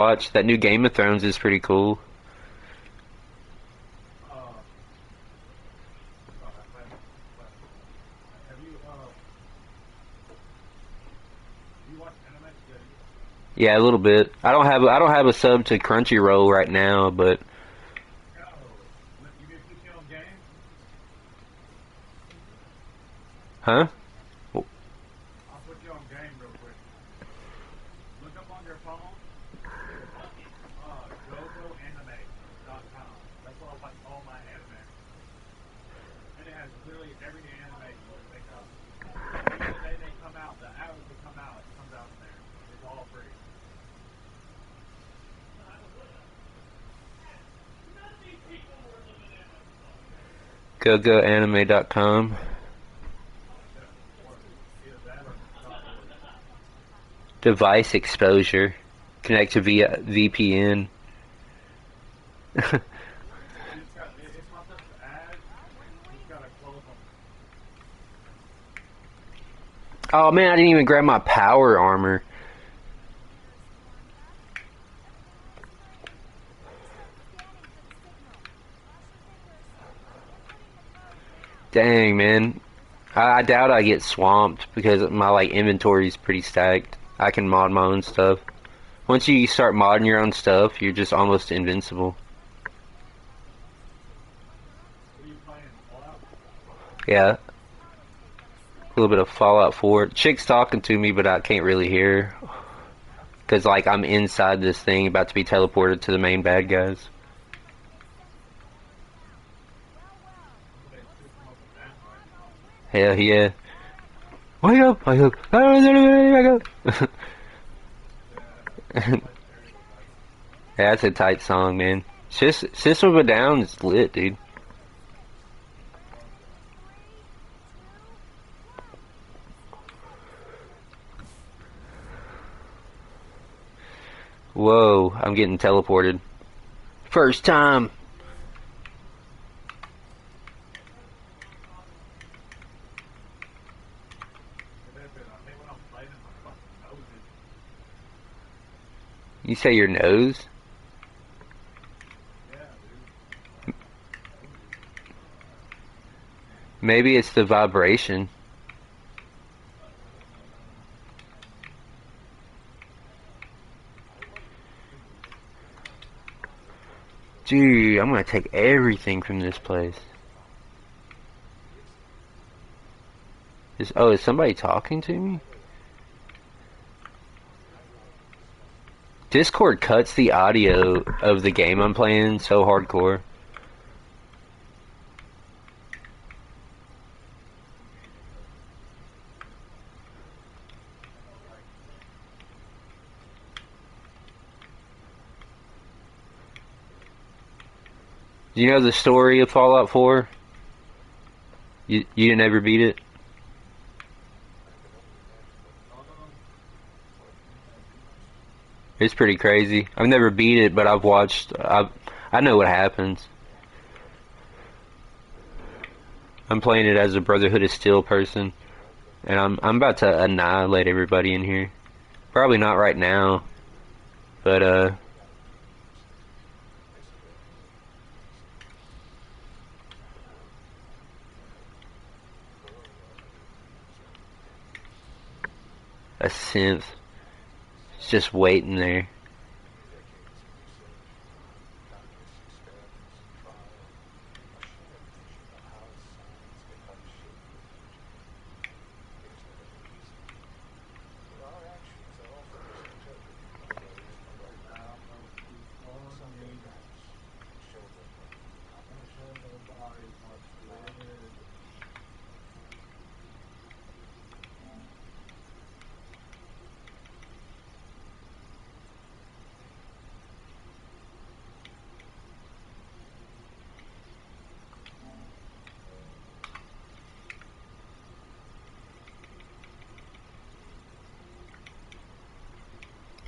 watch. That new Game of Thrones is pretty cool. Yeah, a little bit. I don't have a sub to Crunchyroll right now, but huh? GoGoAnime.com. Device exposure. Connect to via VPN. Oh man, I didn't even grab my power armor. Dang, man. I doubt I get swamped because my like inventory is pretty stacked. I can mod my own stuff. Once you start modding your own stuff, you're just almost invincible. Yeah, a little bit of Fallout 4. Chick's talking to me, but I can't really hear her. Because, like, I'm inside this thing about to be teleported to the main bad guys. Hell yeah. Wake up! Wake up! Wake up! Yeah, that's a tight song, man. System of a Down is lit, dude. Whoa, I'm getting teleported. First time! You say your nose? Maybe it's the vibration. Dude, I'm gonna take everything from this place. Is somebody talking to me? Discord cuts the audio of the game I'm playing so hardcore. Do you know the story of Fallout 4? You didn't ever beat it? It's pretty crazy. I've never beat it, but I've watched. I know what happens. I'm playing it as a Brotherhood of Steel person, and I'm about to annihilate everybody in here. Probably not right now, but a synth. It's just waiting there.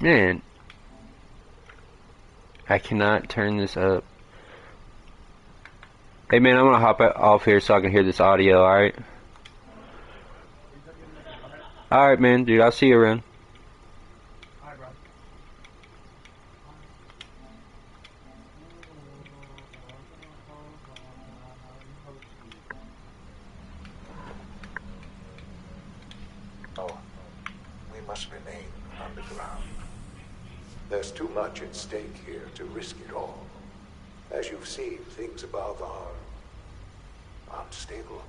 Man, I cannot turn this up. Hey man, I'm gonna hop off here so I can hear this audio, alright? Alright man, dude, I'll see you around. must remain underground. There's too much at stake here to risk it all. As you've seen, things above are unstable.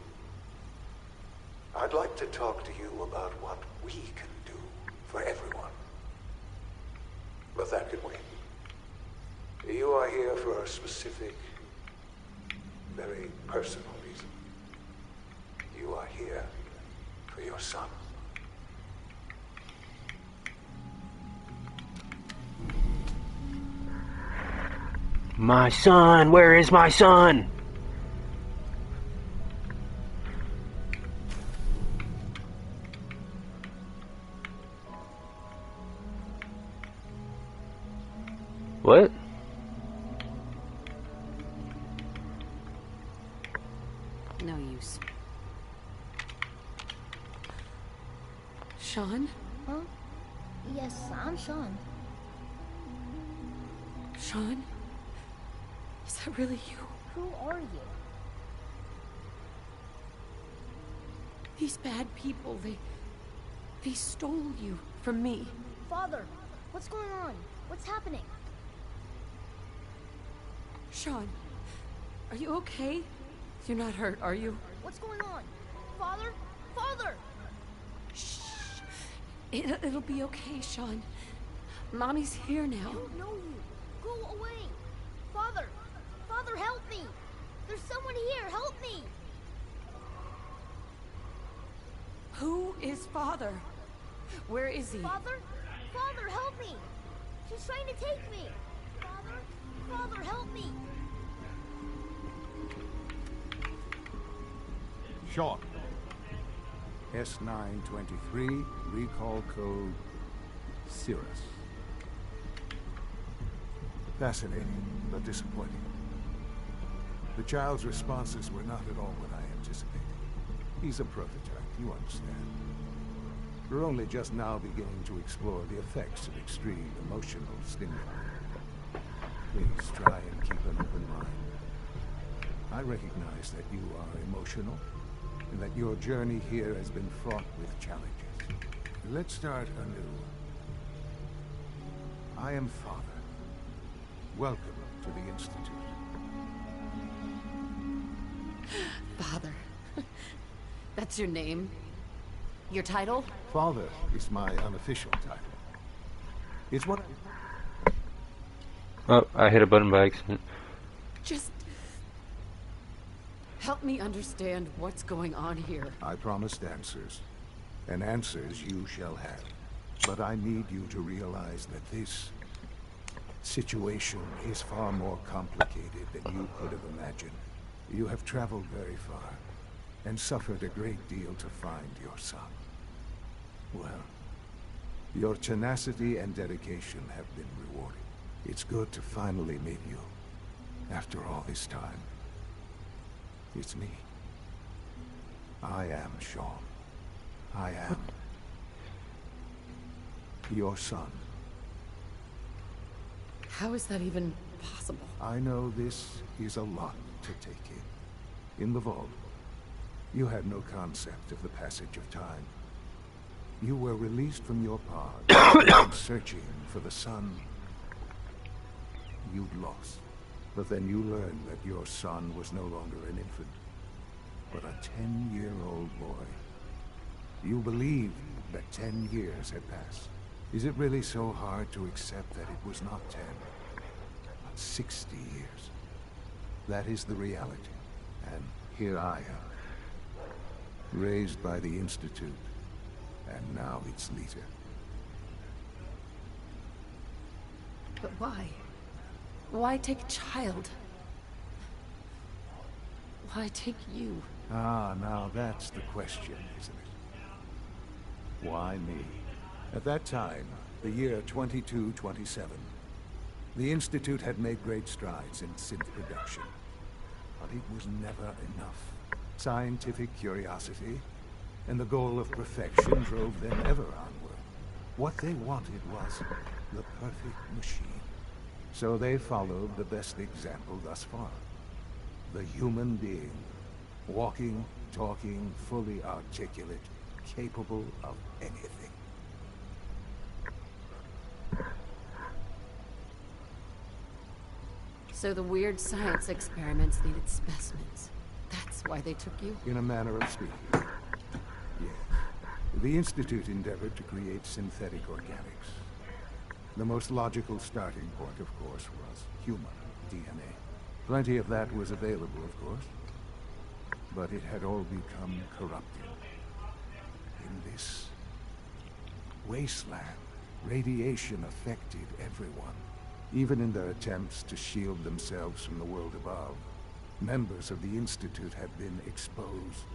I'd like to talk to you about what we can do for everyone. But that can wait. You are here for a specific, very personal reason. You are here for your son. My son, where is my son? What? No use. Sean? Huh? Yes, I'm Sean. Sean? Is that really you? Who are you? These bad people, they stole you from me. Father, what's going on? What's happening? Sean, are you okay? You're not hurt, are you? What's going on? Father? Father! Shh. It'll be okay, Sean. Mommy's here now. I don't know you. Go away. Father! Father, help me! There's someone here. Help me! Who is Father? Where is he? Father? Father, help me! She's trying to take me! Father? Father, help me! Sean. S923, recall code Cirrus. Fascinating, but disappointing. The child's responses were not at all what I anticipated. He's a prototype, you understand. We're only just now beginning to explore the effects of extreme emotional stimuli. Please try and keep an open mind. I recognize that you are emotional, and that your journey here has been fraught with challenges. Let's start anew. I am Father. Welcome to the Institute. Father. That's your name? Your title? Father is my unofficial title. It's what Oh, I hit a button by accident. Just help me understand what's going on here. I promised answers, and answers you shall have. But I need you to realize that this situation is far more complicated than you could have imagined. You have traveled very far, and suffered a great deal to find your son. Well, your tenacity and dedication have been rewarded. It's good to finally meet you, after all this time. It's me. I am Sean. I am your son. How is that even possible? I know this is a lot to take in. In the vault, you had no concept of the passage of time. You were released from your pod and searching for the son you'd lost. But then you learned that your son was no longer an infant, but a 10-year-old boy. You believed that 10 years had passed. Is it really so hard to accept that it was not 10, but 60 years? That is the reality. And here I am, raised by the Institute, and now its leader. But why? Why take a child? Why take you? Ah, now that's the question, isn't it? Why me? At that time, the year 2227, the Institute had made great strides in synth production. But it was never enough. Scientific curiosity and the goal of perfection drove them ever onward. What they wanted was the perfect machine. So they followed the best example thus far. The human being. Walking, talking, fully articulate, capable of anything. So the weird science experiments needed specimens. That's why they took you? In a manner of speaking. Yes. The Institute endeavored to create synthetic organics. The most logical starting point, of course, was human DNA. Plenty of that was available, of course. But it had all become corrupted. In this wasteland, radiation affected everyone. Even in their attempts to shield themselves from the world above, members of the Institute had been exposed.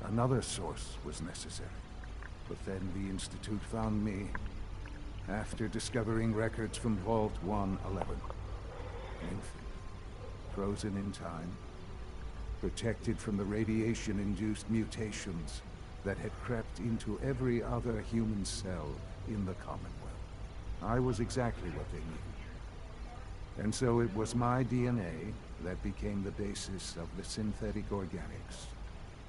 Another source was necessary. But then the Institute found me after discovering records from Vault 111. Infant, frozen in time, protected from the radiation-induced mutations that had crept into every other human cell in the Commonwealth. I was exactly what they needed. And so it was my DNA that became the basis of the synthetic organics,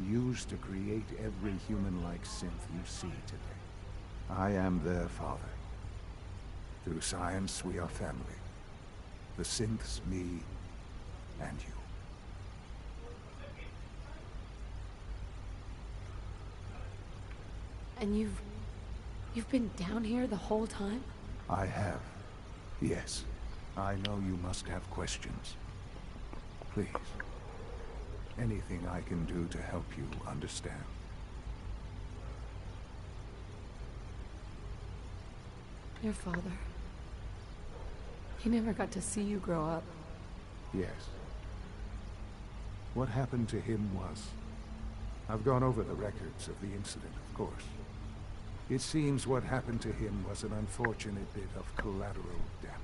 used to create every human-like synth you see today. I am their father. Through science, we are family. The synths, me, and you. And you've been down here the whole time? I have. Yes. I know you must have questions. Please. Anything I can do to help you understand. Your father. He never got to see you grow up. Yes. What happened to him was... I've gone over the records of the incident, of course. It seems what happened to him was an unfortunate bit of collateral damage.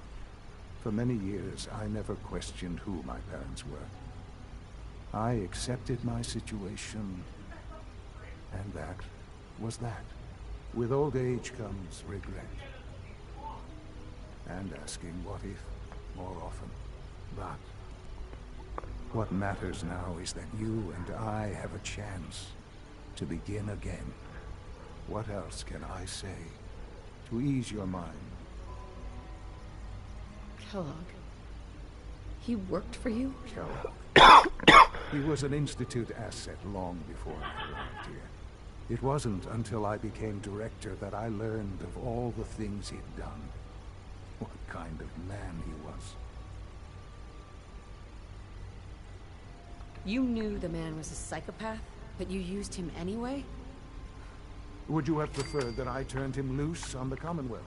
For many years, I never questioned who my parents were. I accepted my situation, and that was that. With old age comes regret. And asking what if more often. But what matters now is that you and I have a chance to begin again. What else can I say to ease your mind? Kellogg. He worked for you? Kellogg. He was an Institute asset long before I arrived here. It wasn't until I became director that I learned of all the things he'd done. What kind of man he was. You knew the man was a psychopath, but you used him anyway? Would you have preferred that I turned him loose on the Commonwealth?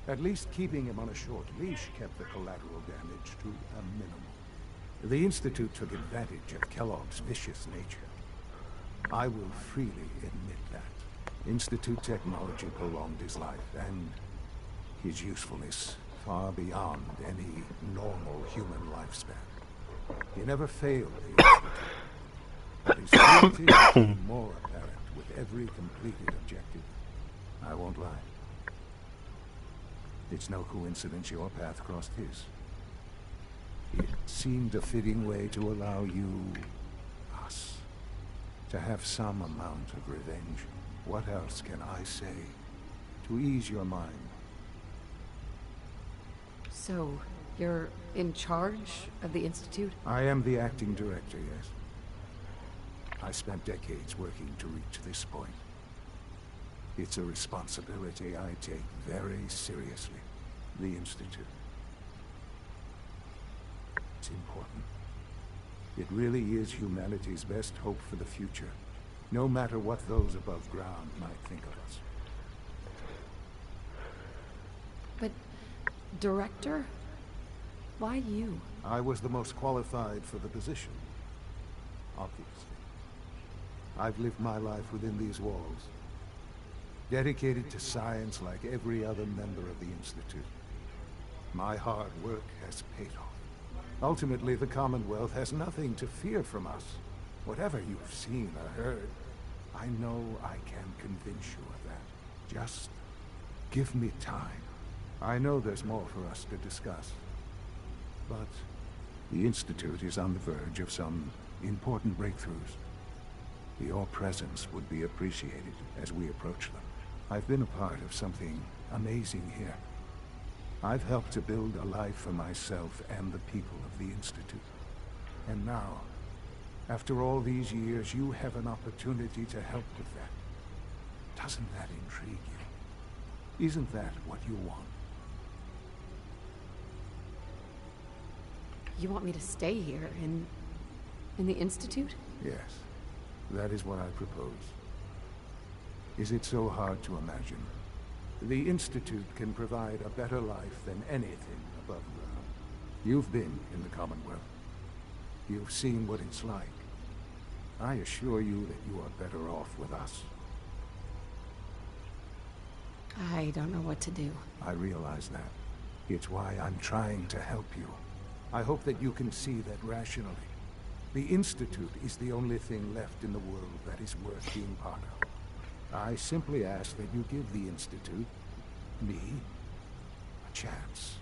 At least keeping him on a short leash kept the collateral damage to a minimum. The Institute took advantage of Kellogg's vicious nature. I will freely admit that. Institute technology prolonged his life, and his usefulness far beyond any normal human lifespan. He never failed the Institute, but his cruelty became more apparent with every completed objective. I won't lie. It's no coincidence your path crossed his. It seemed a fitting way to allow you, us, to have some amount of revenge. What else can I say to ease your mind? So, you're in charge of the Institute? I am the acting director, yes. I spent decades working to reach this point. It's a responsibility I take very seriously. The Institute. It's important. It really is humanity's best hope for the future, no matter what those above ground might think of us. But, director? Why you? I was the most qualified for the position, obviously. I've lived my life within these walls, dedicated to science like every other member of the Institute. My hard work has paid off. Ultimately, the Commonwealth has nothing to fear from us. Whatever you've seen or heard, I know I can convince you of that. Just give me time. I know there's more for us to discuss. But the Institute is on the verge of some important breakthroughs. Your presence would be appreciated as we approach them. I've been a part of something amazing here. I've helped to build a life for myself and the people of the Institute. And now, after all these years, you have an opportunity to help with that. Doesn't that intrigue you? Isn't that what you want? You want me to stay here in the Institute? Yes, that is what I propose. Is it so hard to imagine? The Institute can provide a better life than anything above ground. You've been in the Commonwealth. You've seen what it's like. I assure you that you are better off with us. I don't know what to do. I realize that. It's why I'm trying to help you. I hope that you can see that rationally. The Institute is the only thing left in the world that is worth being part of. I simply ask that you give the Institute, me, a chance.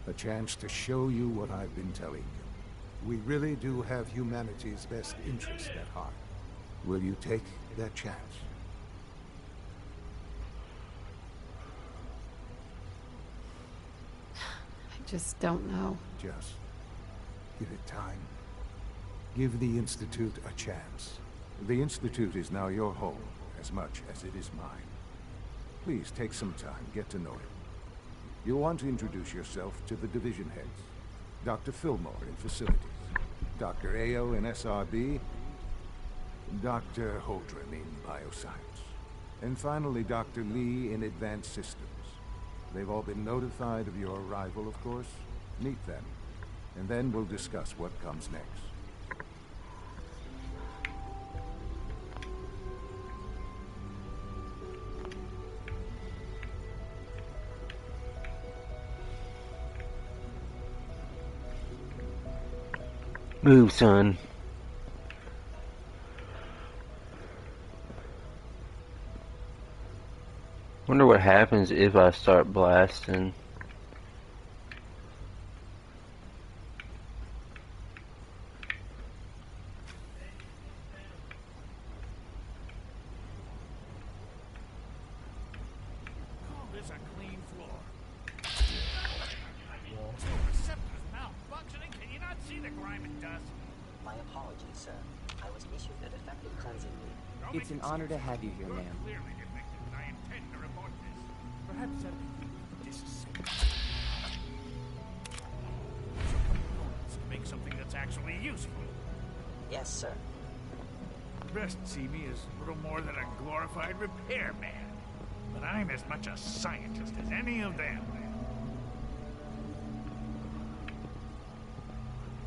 A chance to show you what I've been telling you. We really do have humanity's best interest at heart. Will you take that chance? I just don't know. Just give it time. Give the Institute a chance. The Institute is now your home as much as it is mine. Please take some time, get to know it. You'll want to introduce yourself to the division heads. Dr. Fillmore in facilities, Dr. Ayo in SRB, Dr. Holdren in bioscience, and finally Dr. Lee in advanced systems. They've all been notified of your arrival, of course. Meet them, and then we'll discuss what comes next. Move, son. Wonder what happens if I start blasting. Call this a clean floor. Two receptors malfunctioning. Can you not see the grime and dust? My apologies, sir. I was issued a defective cleansing lead. Don't It's make an honor to have you here, You're ma'am. clearly defective, and I intend to report this. Perhaps disassemble components to make something that's actually useful. Yes, sir. The rest see me as little more than a glorified repairman. But I'm as much a scientist as any of them.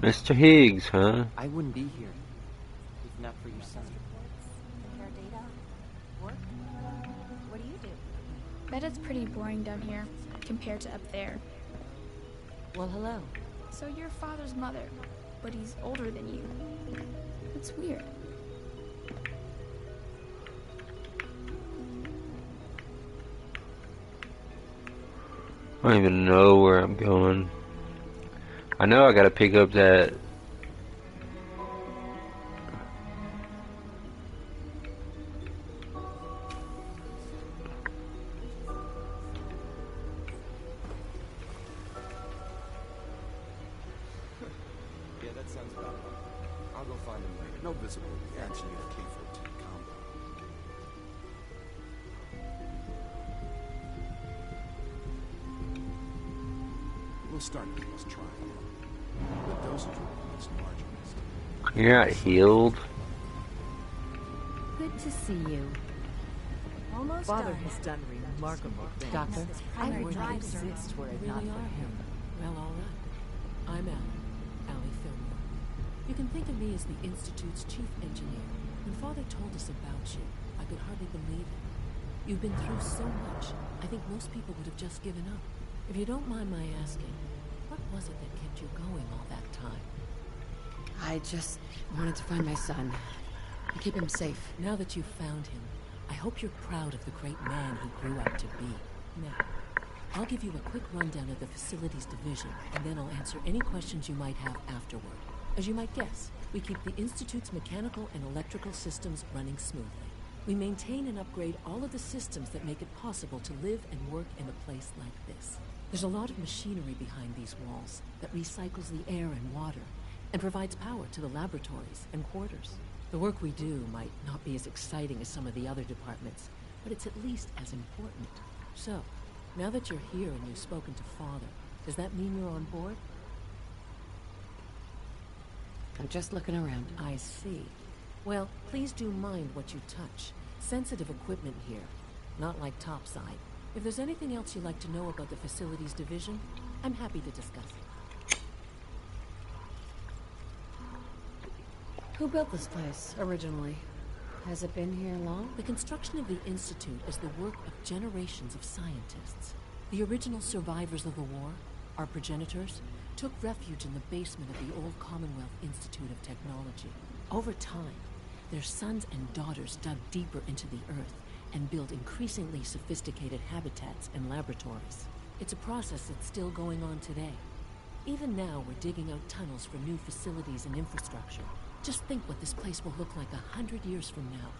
Mr. Higgs, huh? I wouldn't be here if not for your son. Compare data? Work? What do you do? Bet it's pretty boring down here compared to up there. Well, hello. So you're father's mother, but he's older than you. That's weird. I don't even know where I'm going. I know I gotta pick up that. Yeah, that sounds about right. I'll go find him later. No visible reaction at K-14 combo. We'll start with this trial. The dosage will be marginalized. You're not healed. Good to see you. Almost Father done. has done remarkable things. Doctor, I primary would not drive exist were it You not really for are him. Well, all right. I'm Allie Fillmore. You can think of me as the Institute's chief engineer. When Father told us about you, I could hardly believe it. You've been through so much, I think most people would have just given up. If you don't mind my asking, what was it that kept you going all that time? I just wanted to find my son and keep him safe. Now that you've found him, I hope you're proud of the great man he grew up to be. Now, I'll give you a quick rundown of the facilities division, and then I'll answer any questions you might have afterward. As you might guess, we keep the Institute's mechanical and electrical systems running smoothly. We maintain and upgrade all of the systems that make it possible to live and work in a place like this. There's a lot of machinery behind these walls that recycles the air and water and provides power to the laboratories and quarters. The work we do might not be as exciting as some of the other departments, but it's at least as important. So, now that you're here and you've spoken to Father, does that mean you're on board? I'm just looking around. I see. Well, please do mind what you touch. Sensitive equipment here, not like topside. If there's anything else you'd like to know about the facilities division, I'm happy to discuss it. Who built this place, originally? Has it been here long? The construction of the Institute is the work of generations of scientists. The original survivors of the war, our progenitors, took refuge in the basement of the old Commonwealth Institute of Technology. Over time, their sons and daughters dug deeper into the earth and built increasingly sophisticated habitats and laboratories. It's a process that's still going on today. Even now, we're digging out tunnels for new facilities and infrastructure. Just think what this place will look like 100 years from now.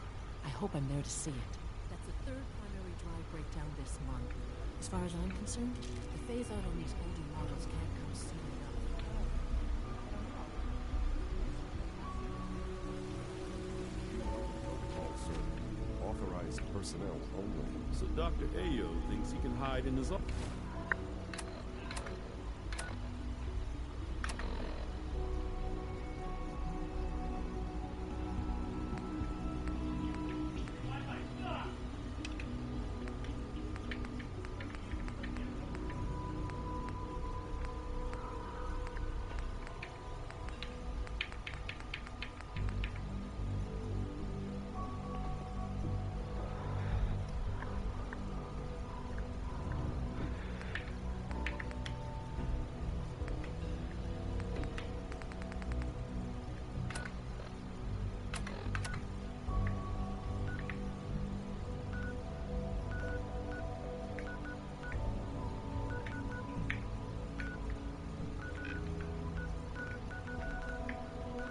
I hope I'm there to see it. That's the third primary drive breakdown this month. As far as I'm concerned, the phase-out on these older models can't come soon enough. Authorized personnel only. So Dr. Ayo thinks he can hide in his office.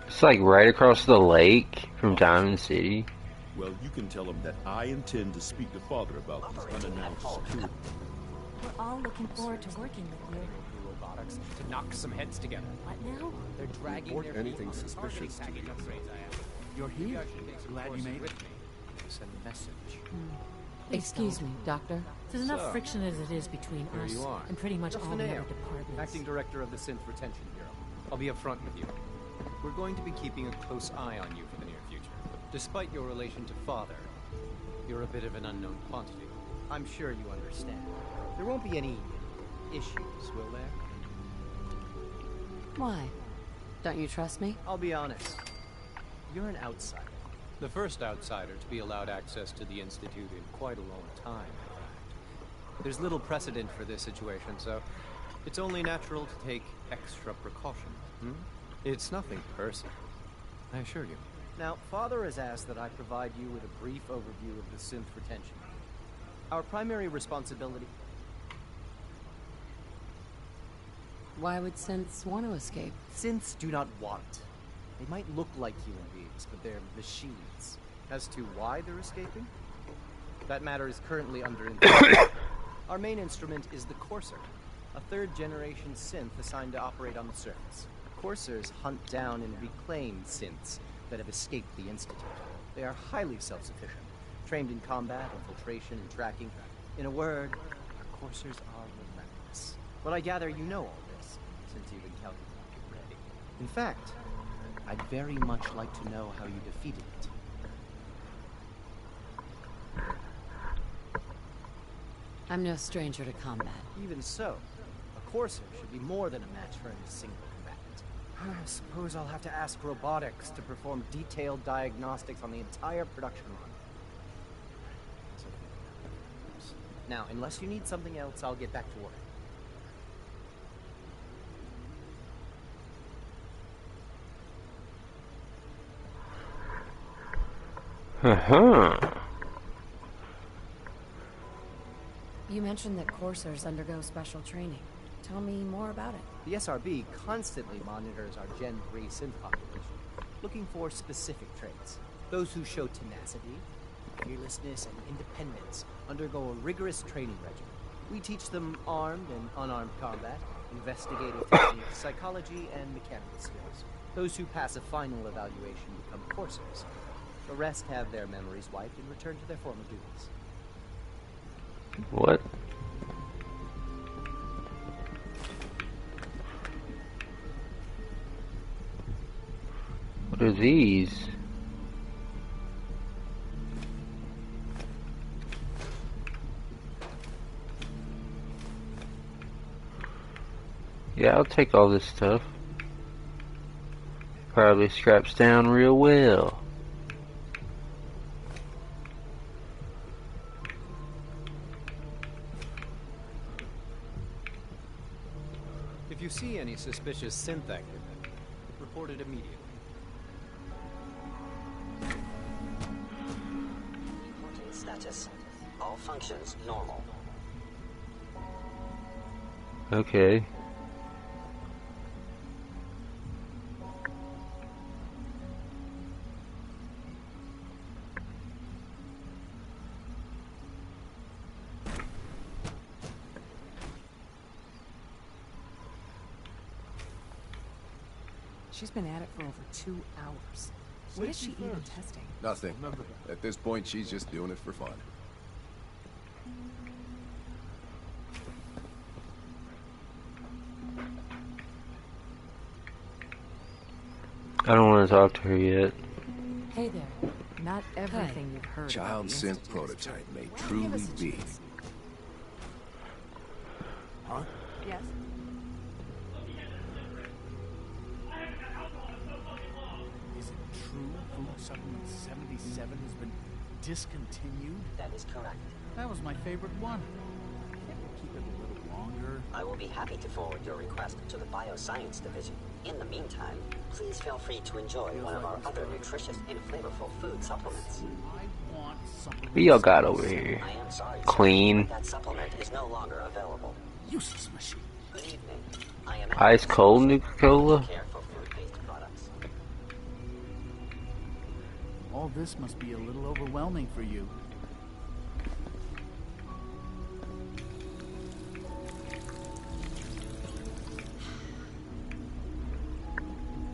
It's like right across the lake from Diamond City. Well, you can tell him that I intend to speak to Father about these unannounced security. We're all looking forward to working with you. Robotics to knock some heads together. What now? They're dragging Report their anything feet on the suspicious to targeting you. package upgrades I have. You're here. Glad you made it. Send a message. Excuse me, Doctor. There's enough friction as it is between Here us you are. and pretty much all the other departments. Acting Director of the Synth Retention Bureau. I'll be upfront with you. We're going to be keeping a close eye on you for the near future. Despite your relation to Father, you're a bit of an unknown quantity. I'm sure you understand. There won't be any issues, will there? Why? Don't you trust me? I'll be honest. You're an outsider. The first outsider to be allowed access to the Institute in quite a long time, in fact. There's little precedent for this situation, so it's only natural to take extra precaution. It's nothing personal, I assure you. Now, Father has asked that I provide you with a brief overview of the synth retention. Our primary responsibility... Why would synths want to escape? Synths do not want. They might look like human beings, but they're machines. As to why they're escaping? That matter is currently under investigation. Our main instrument is the Courser, a third-generation synth assigned to operate on the surface. Coursers hunt down and reclaim synths that have escaped the Institute. They are highly self-sufficient, trained in combat, infiltration, and tracking. In a word, our Coursers are relentless. But I gather you know all this, since you've encountered it already. In fact, I'd very much like to know how you defeated it. I'm no stranger to combat. Even so, a Courser should be more than a match for any single combatant. I suppose I'll have to ask robotics to perform detailed diagnostics on the entire production line. Now, unless you need something else, I'll get back to work. You mentioned that coursers undergo special training. Tell me more about it. The SRB constantly monitors our Gen 3 synth population, looking for specific traits. Those who show tenacity, fearlessness, and independence undergo a rigorous training regimen. We teach them armed and unarmed combat, investigative techniques, psychology, and mechanical skills. Those who pass a final evaluation become coursers. The rest have their memories wiped and return to their former duties. What? What are these? Yeah, I'll take all this stuff. Probably scraps down real well. If you see any suspicious synth activity, report it immediately. Reporting status. All functions normal. Okay. She's been at it for over 2 hours. What is she even testing? Nothing. At this point, she's just doing it for fun. I don't want to talk to her yet. Hey there. Not everything you've heard. Child synth prototype may truly be. Huh? Yes. Is it true Food Supplement 77 has been discontinued? That is correct. That was my favorite one. Can't we keep it a little longer? I will be happy to forward your request to the Bioscience Division. In the meantime, please feel free to enjoy one of our other nutritious and flavorful food supplements. I want supplements. What y'all got over here? I am sorry, Clean. sir, that supplement is no longer available. Useless machine. Good evening. I am Ice cold Nuka-Cola? care for food-based products. All this must be a little overwhelming for you.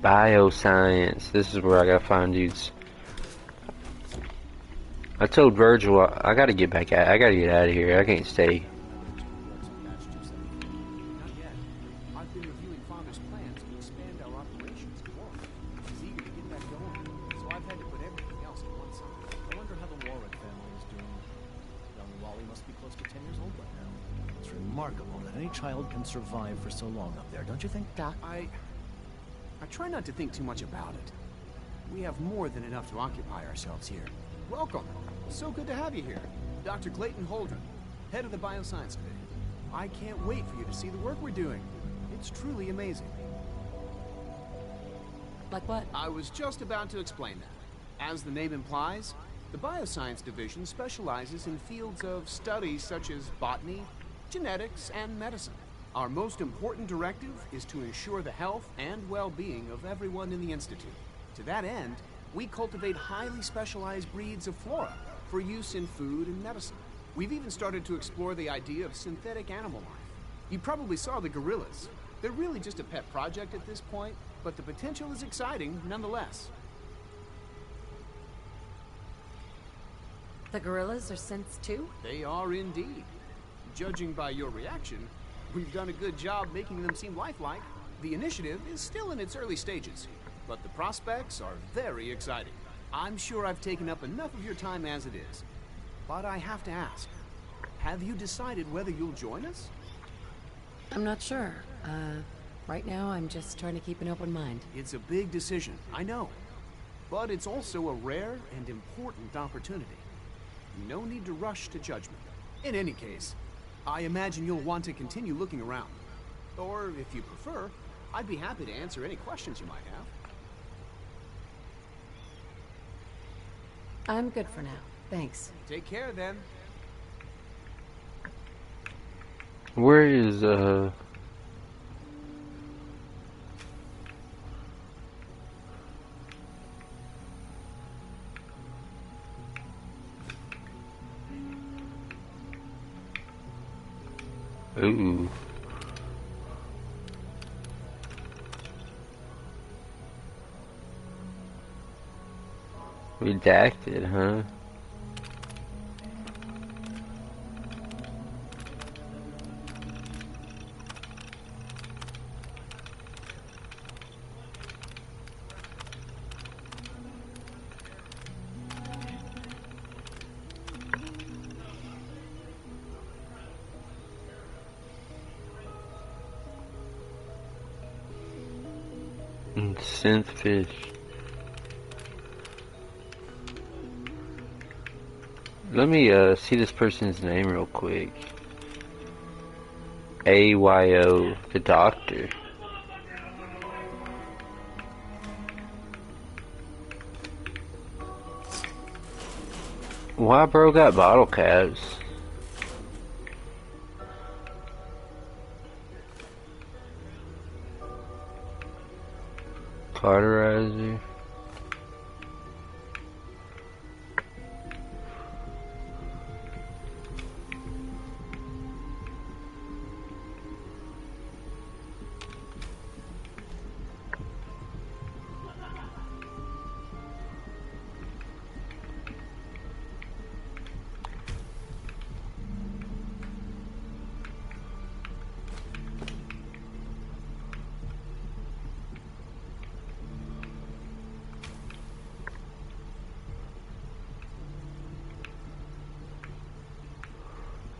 Bioscience. This is where I gotta find dudes. I told Virgil I gotta get back out. I gotta get out of here. I can't stay. Not yet. I've been reviewing Father's plans to expand our operations in Warwick. He's eager to get that going, so I've had to put everything else to one side. I wonder how the Warwick family is doing. Young Wally must be close to 10 years old by now. It's remarkable that any child can survive for so long up there, don't you think, Doc? I try not to think too much about it. We have more than enough to occupy ourselves here. Welcome. So good to have you here. Dr. Clayton Holdren, head of the Bioscience Division. I can't wait for you to see the work we're doing. It's truly amazing. Like what? I was just about to explain that. As the name implies, the Bioscience Division specializes in fields of studies such as botany, genetics, and medicine. Our most important directive is to ensure the health and well-being of everyone in the Institute. To that end, we cultivate highly specialized breeds of flora for use in food and medicine. We've even started to explore the idea of synthetic animal life. You probably saw the gorillas. They're really just a pet project at this point, but the potential is exciting nonetheless. The gorillas are synths too? They are indeed. Judging by your reaction, we've done a good job making them seem lifelike. The initiative is still in its early stages, but the prospects are very exciting. I'm sure I've taken up enough of your time as it is, but I have to ask, have you decided whether you'll join us? I'm not sure. Right now I'm just trying to keep an open mind. It's a big decision, I know, but it's also a rare and important opportunity. No need to rush to judgment. In any case, I imagine you'll want to continue looking around. Or, if you prefer, I'd be happy to answer any questions you might have. I'm good for now. Thanks. Take care, then. Where is, Ooh. Redacted, huh? Synth fish. Let me see this person's name real quick. AYO, the doctor. Why bro got bottle caps? Cauterizer.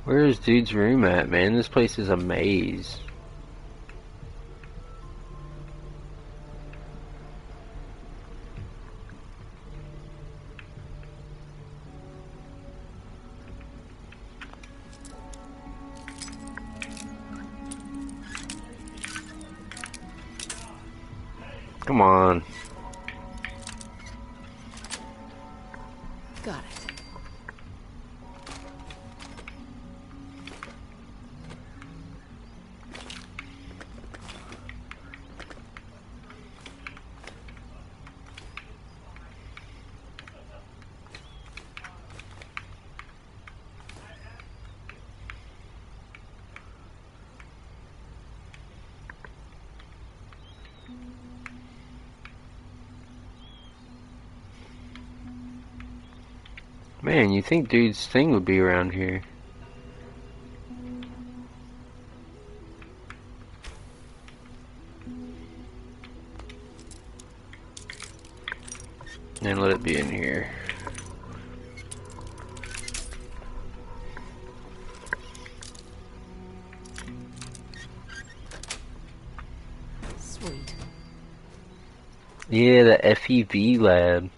Where's dude's room at, man? This place is a maze. Come on. Got it. Man, you think dude's thing would be around here. And let it be in here. Sweet. Yeah, the FEV lab.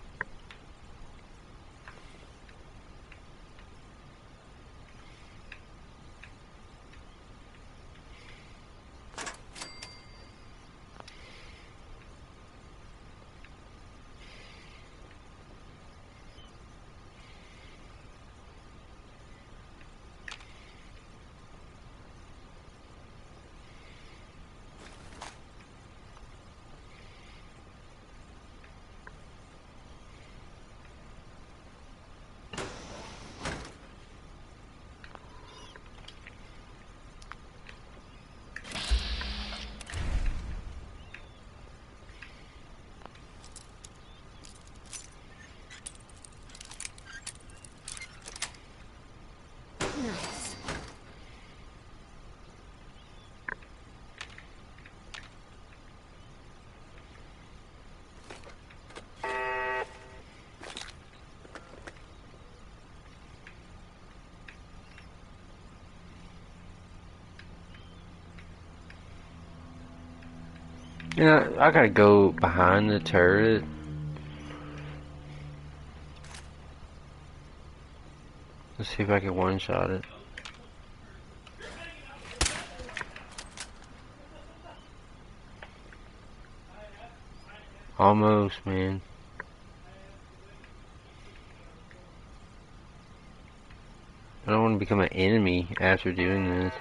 Nice. Yeah, I gotta go behind the turret. Let's see if I can one-shot it. Almost, man. I don't want to become an enemy after doing this.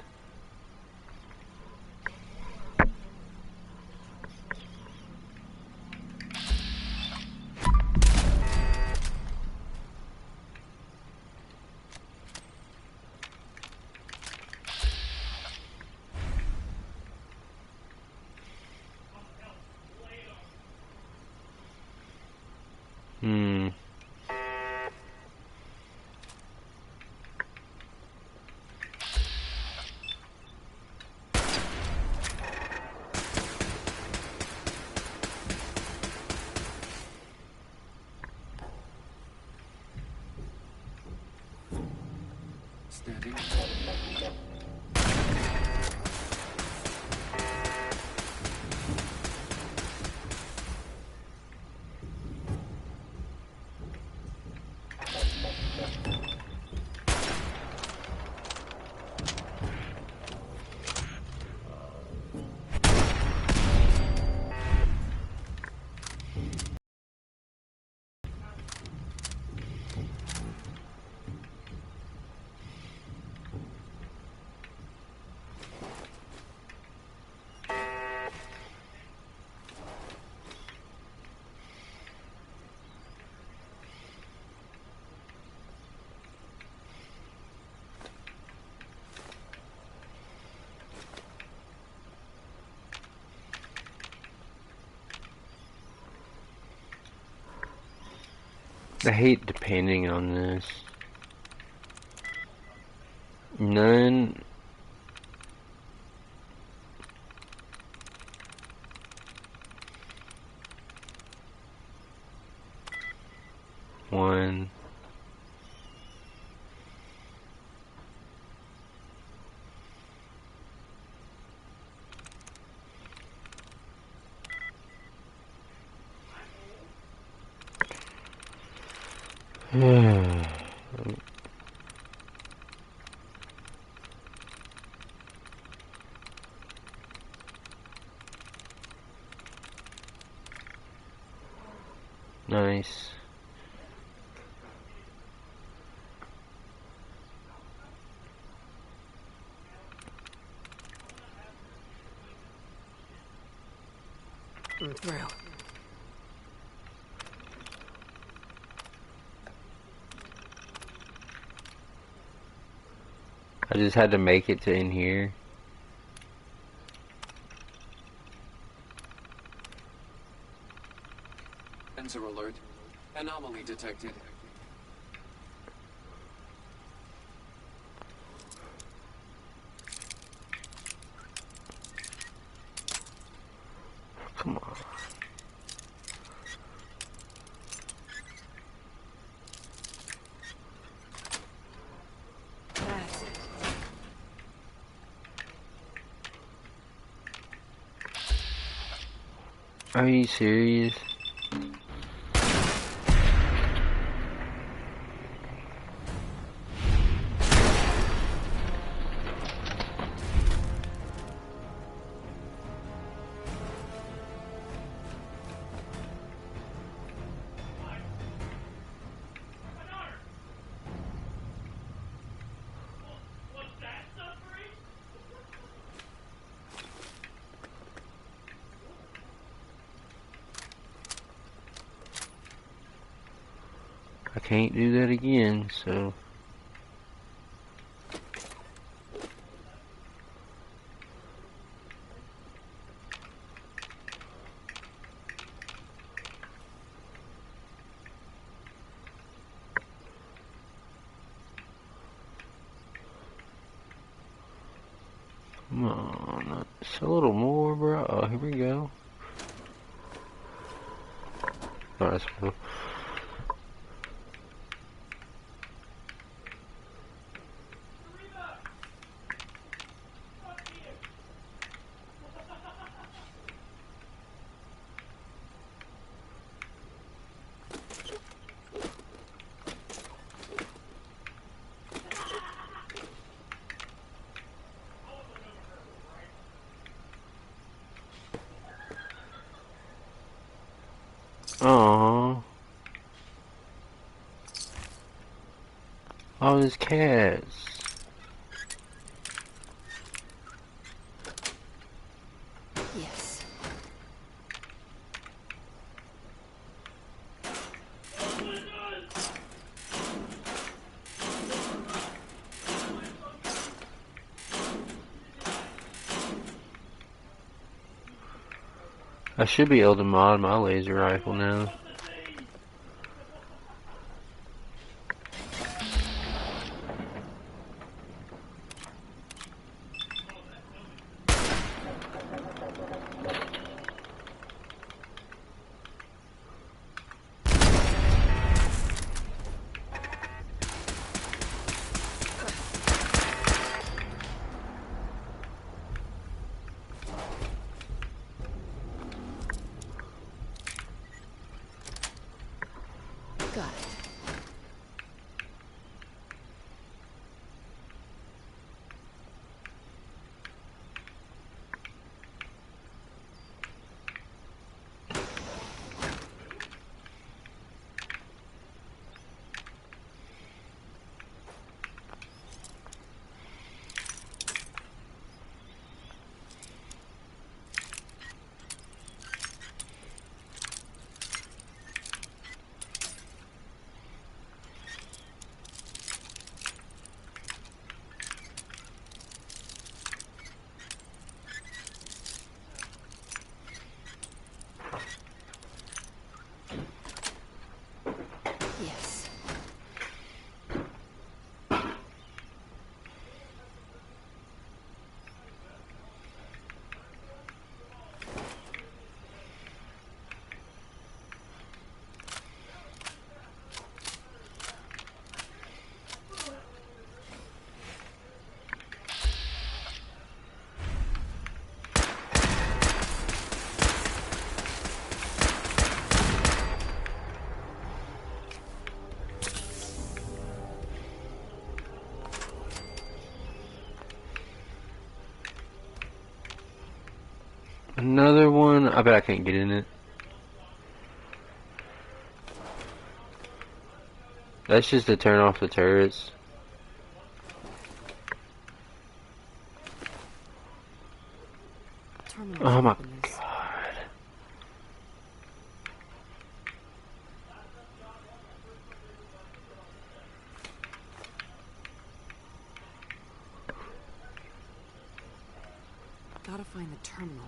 I hate depending on this. None. One. Nice. I'm through. I just had to make it to in here. Sensor alert. Anomaly detected. Come on. That's it. Are you serious? I can't do that again, so... Come on, just a little more, bro. Oh, here we go. Oh, that's cool. Aww. Oh, there's cats. Yes. I should be able to mod my laser rifle now. Got it. Another one. I bet I can't get in it. That's just to turn off the turrets. Oh my god. Gotta find the terminal.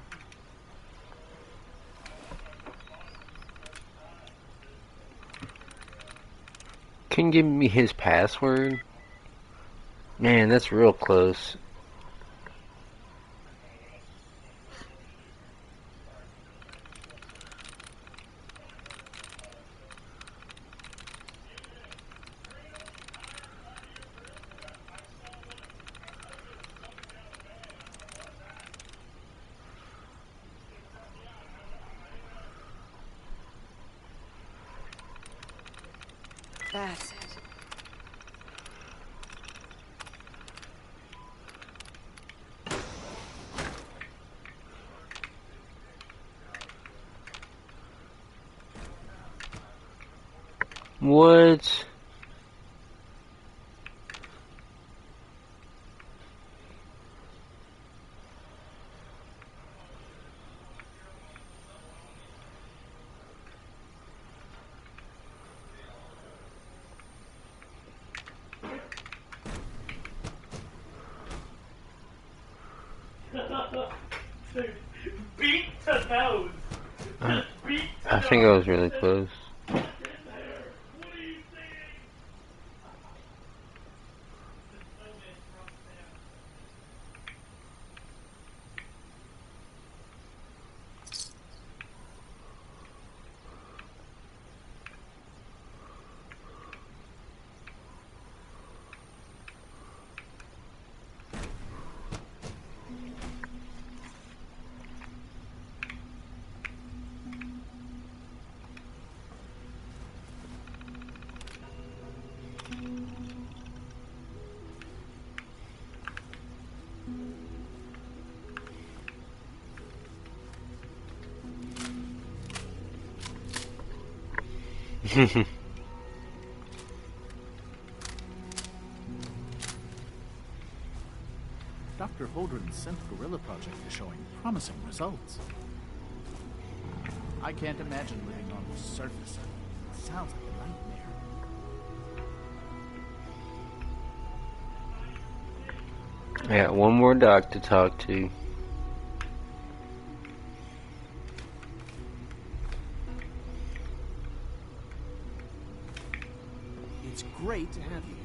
Can you give me his password? Man, that's real close. That's it. What? Beat to nose. I think I was really close. Dr. Holdren's synth gorilla project is showing promising results. I can't imagine living on the surface. It sounds like a nightmare. I got one more doc to talk to. It's great to have you here.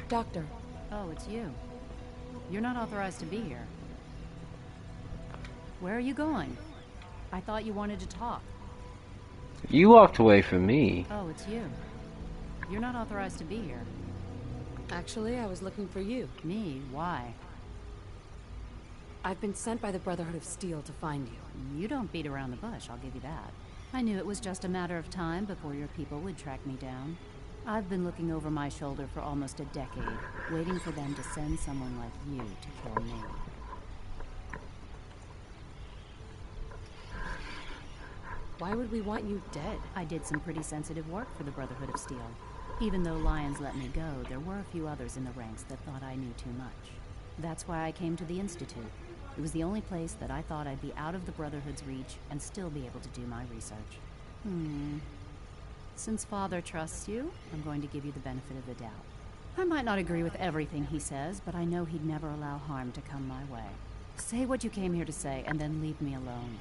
Doctor. Oh, it's you. You're not authorized to be here. Where are you going? I thought you wanted to talk. You walked away from me. Oh, it's you. You're not authorized to be here. Actually, I was looking for you. Me? Why? I've been sent by the Brotherhood of Steel to find you. You don't beat around the bush, I'll give you that. I knew it was just a matter of time before your people would track me down. I've been looking over my shoulder for almost a decade, waiting for them to send someone like you to kill me. Why would we want you dead? I did some pretty sensitive work for the Brotherhood of Steel. Even though Lyons let me go, there were a few others in the ranks that thought I knew too much. That's why I came to the Institute. It was the only place that I thought I'd be out of the Brotherhood's reach and still be able to do my research. Since Father trusts you, I'm going to give you the benefit of the doubt. I might not agree with everything he says, but I know he'd never allow harm to come my way. Say what you came here to say, and then leave me alone.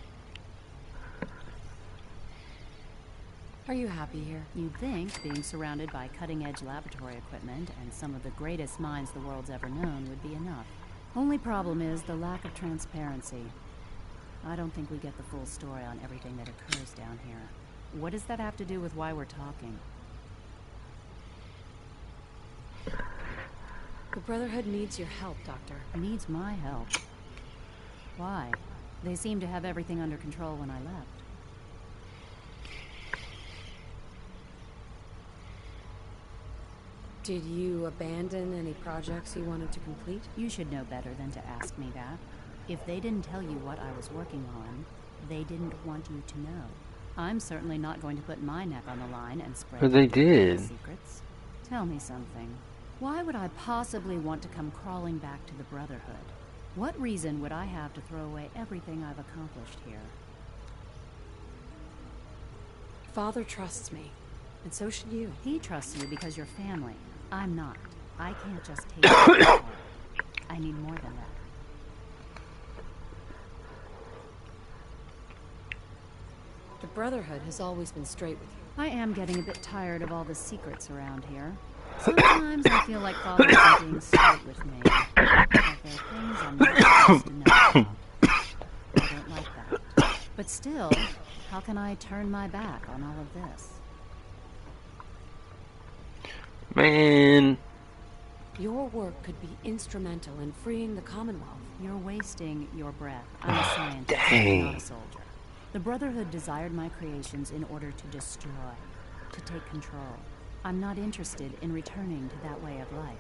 Are you happy here? You'd think being surrounded by cutting-edge laboratory equipment and some of the greatest minds the world's ever known would be enough. Only problem is the lack of transparency. I don't think we get the full story on everything that occurs down here. What does that have to do with why we're talking? The Brotherhood needs your help, Doctor. Needs my help? Why? They seemed to have everything under control when I left. Did you abandon any projects you wanted to complete? You should know better than to ask me that. If they didn't tell you what I was working on, they didn't want you to know. I'm certainly not going to put my neck on the line and spread But they did. secrets. Tell me something. Why would I possibly want to come crawling back to the Brotherhood? What reason would I have to throw away everything I've accomplished here? Father trusts me, and so should you. He trusts you because you're family. I'm not. I can't just take it. I need more than that. The Brotherhood has always been straight with you. I am getting a bit tired of all the secrets around here. Sometimes I feel like Father isn't being straight with me. Like there are things I'm not supposed to know about. I don't like that. But still, how can I turn my back on all of this? Man. Your work could be instrumental in freeing the Commonwealth. You're wasting your breath. I'm a scientist, not a soldier. The Brotherhood desired my creations in order to destroy, to take control. I'm not interested in returning to that way of life.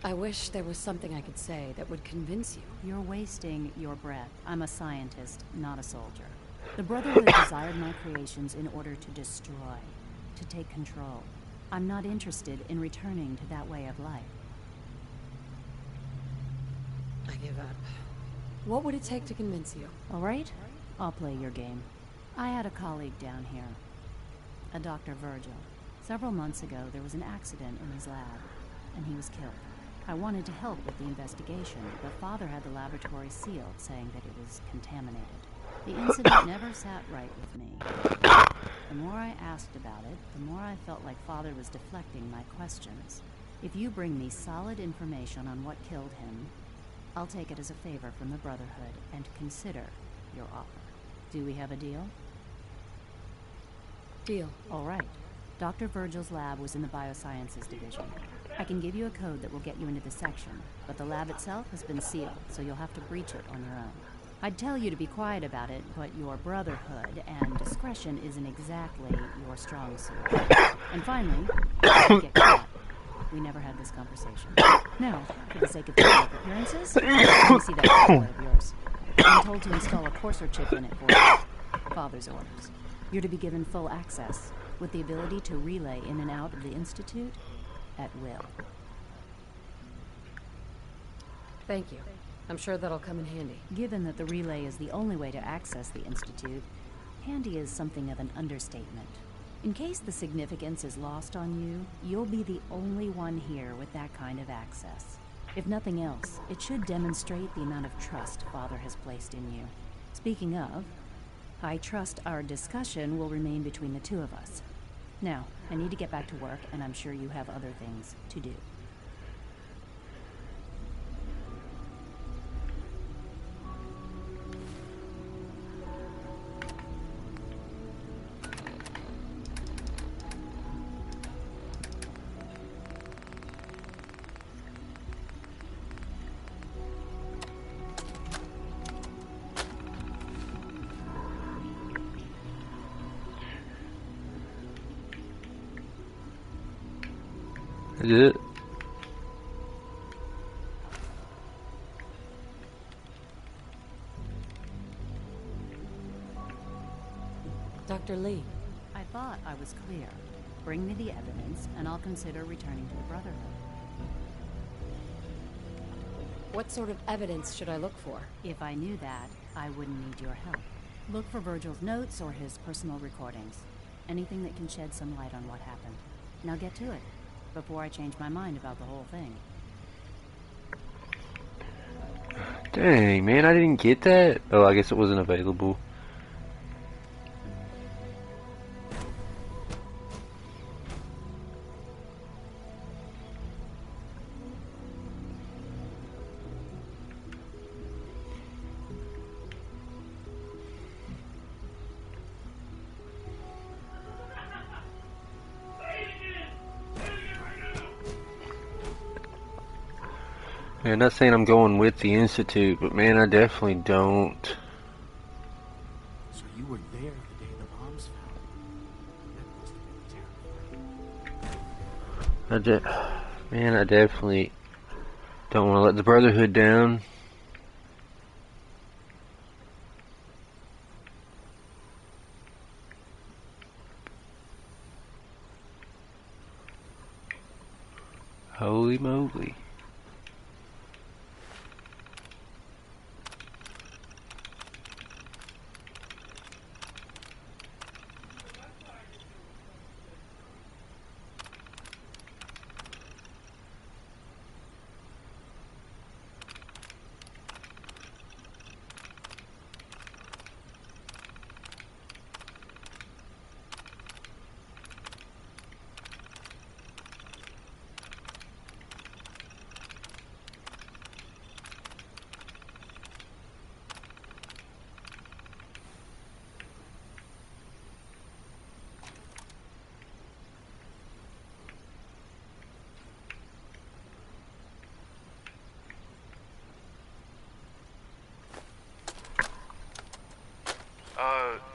I wish there was something I could say that would convince you. You're wasting your breath. I'm a scientist, not a soldier. The Brotherhood desired my creations in order to destroy, to take control. I'm not interested in returning to that way of life. I give up. What would it take to convince you? All right, I'll play your game. I had a colleague down here, a Dr. Virgil. Several months ago, there was an accident in his lab, and he was killed. I wanted to help with the investigation, but Father had the laboratory sealed, saying that it was contaminated. The incident never sat right with me. The more I asked about it, the more I felt like Father was deflecting my questions. If you bring me solid information on what killed him, I'll take it as a favor from the Brotherhood and consider your offer. Do we have a deal? Deal. All right. Dr. Virgil's lab was in the Biosciences Division. I can give you a code that will get you into the section, but the lab itself has been sealed, so you'll have to breach it on your own. I'd tell you to be quiet about it, but your Brotherhood and discretion isn't exactly your strong suit. And finally, don't get caught. We never had this conversation. Now, for the sake of public appearances, let me see that pilot of yours. I'm told to install a courser chip in it for you. Father's orders. You're to be given full access, with the ability to relay in and out of the Institute at will. Thank you. I'm sure that'll come in handy. Given that the relay is the only way to access the Institute, handy is something of an understatement. In case the significance is lost on you, you'll be the only one here with that kind of access. If nothing else, it should demonstrate the amount of trust Father has placed in you. Speaking of, I trust our discussion will remain between the two of us. Now, I need to get back to work, and I'm sure you have other things to do. I did it. Dr. Lee. I thought I was clear. Bring me the evidence, and I'll consider returning to the Brotherhood. What sort of evidence should I look for? If I knew that, I wouldn't need your help. Look for Virgil's notes or his personal recordings. Anything that can shed some light on what happened. Now get to it, before I change my mind about the whole thing. Dang, man, I didn't get that. Oh, I guess it wasn't available. Man, not saying I'm going with the Institute, but man, I definitely don't. So you were there the day the bombs fell. Man, I definitely don't want to let the Brotherhood down. Holy moly.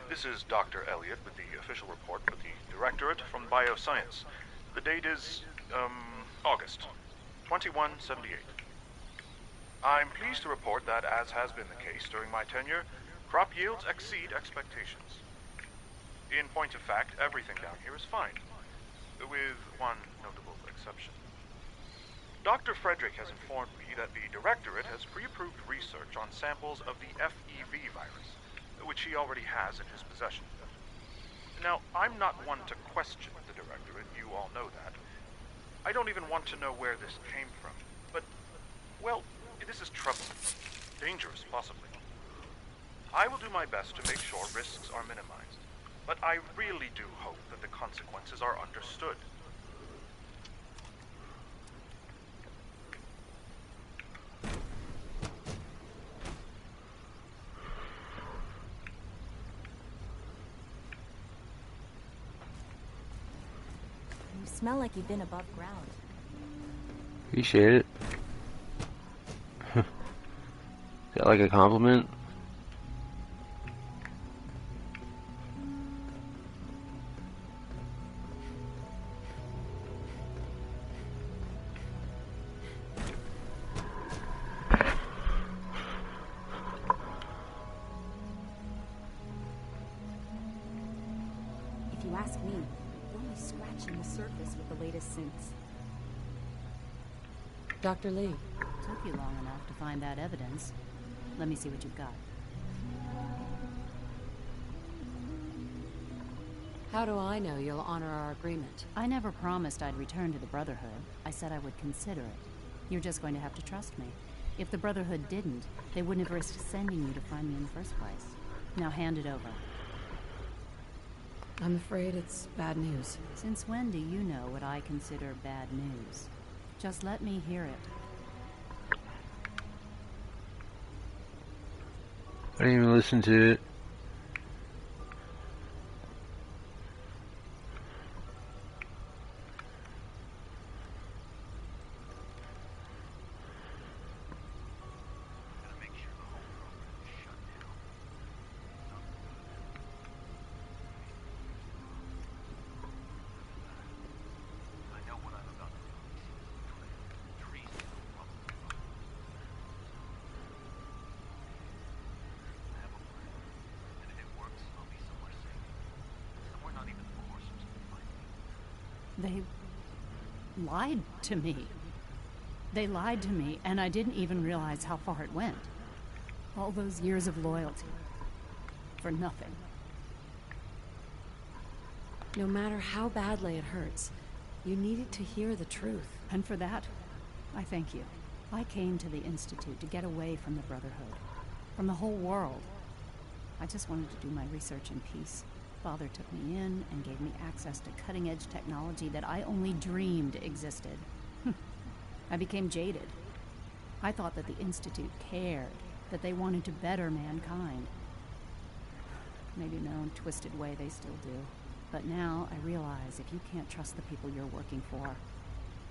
This is Dr. Elliot with the official report for the Directorate from Bioscience. The date is, August 2178. I'm pleased to report that, as has been the case during my tenure, crop yields exceed expectations. In point of fact, everything down here is fine, with one notable exception. Dr. Frederick has informed me that the Directorate has pre-approved research on samples of the FEV virus, which he already has in his possession. Now, I'm not one to question the Directorate, you all know that. I don't even want to know where this came from, but, well, this is troubling. Dangerous, possibly. I will do my best to make sure risks are minimized, but I really do hope that the consequences are understood. You smell like you've been above ground. Appreciate it. Is that like a compliment? If you ask me, we're only scratching the surface with the latest synths. Dr. Lee. Took you long enough to find that evidence. Let me see what you've got. How do I know you'll honor our agreement? I never promised I'd return to the Brotherhood. I said I would consider it. You're just going to have to trust me. If the Brotherhood didn't, they wouldn't have risked sending you to find me in the first place. Now hand it over. I'm afraid it's bad news. Since when do you know what I consider bad news? Just let me hear it. I didn't even listen to it. They lied to me. They lied to me, and I didn't even realize how far it went. All those years of loyalty. For nothing. No matter how badly it hurts, you needed to hear the truth. And for that, I thank you. I came to the Institute to get away from the Brotherhood. From the whole world. I just wanted to do my research in peace. Father took me in and gave me access to cutting-edge technology that I only dreamed existed. I became jaded. I thought that the Institute cared, that they wanted to better mankind. Maybe in their own twisted way they still do. But now I realize if you can't trust the people you're working for,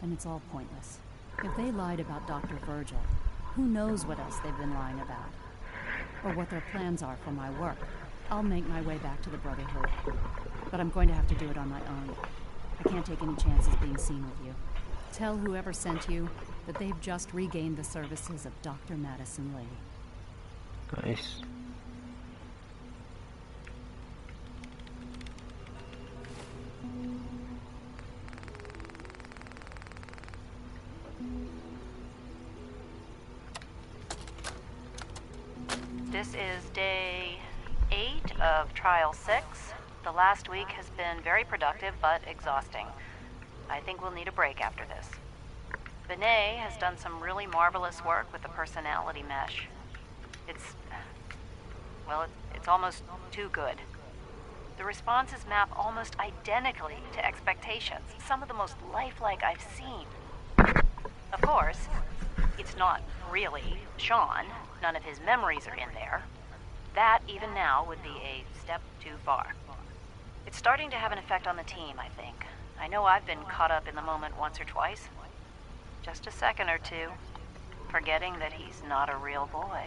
then it's all pointless. If they lied about Dr. Virgil, who knows what else they've been lying about? Or what their plans are for my work. I'll make my way back to the Brotherhood. But I'm going to have to do it on my own. I can't take any chances being seen with you. Tell whoever sent you that they've just regained the services of Dr. Madison Lee. Nice. This is day 8 of Trial 6. The last week has been very productive, but exhausting. I think we'll need a break after this. Benet has done some really marvelous work with the personality mesh. It's almost too good. The responses map almost identically to expectations, some of the most lifelike I've seen. Of course, it's not really Sean. None of his memories are in there. That, even now, would be a step too far. It's starting to have an effect on the team, I think. I know I've been caught up in the moment once or twice. Just a second or two, forgetting that he's not a real boy.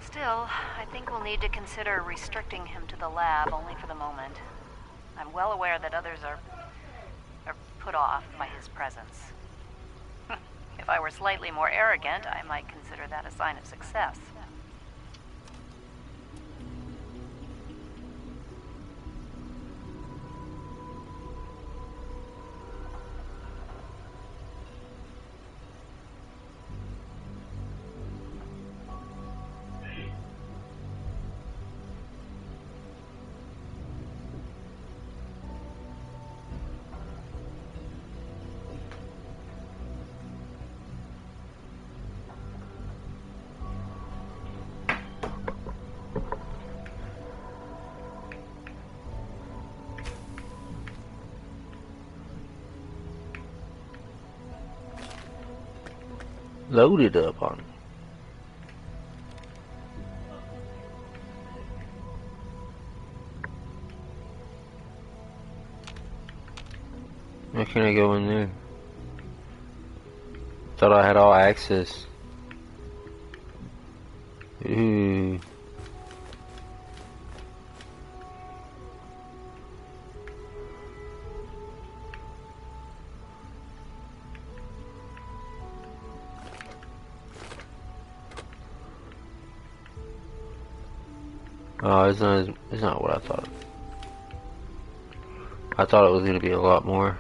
Still, I think we'll need to consider restricting him to the lab only for the moment. I'm well aware that others are put off by his presence. If I were slightly more arrogant, I might consider that a sign of success. Loaded up on it. Why can't I go in there? Thought I had all access. Ooh. Oh, it's not what I thought. I thought it was going to be a lot more.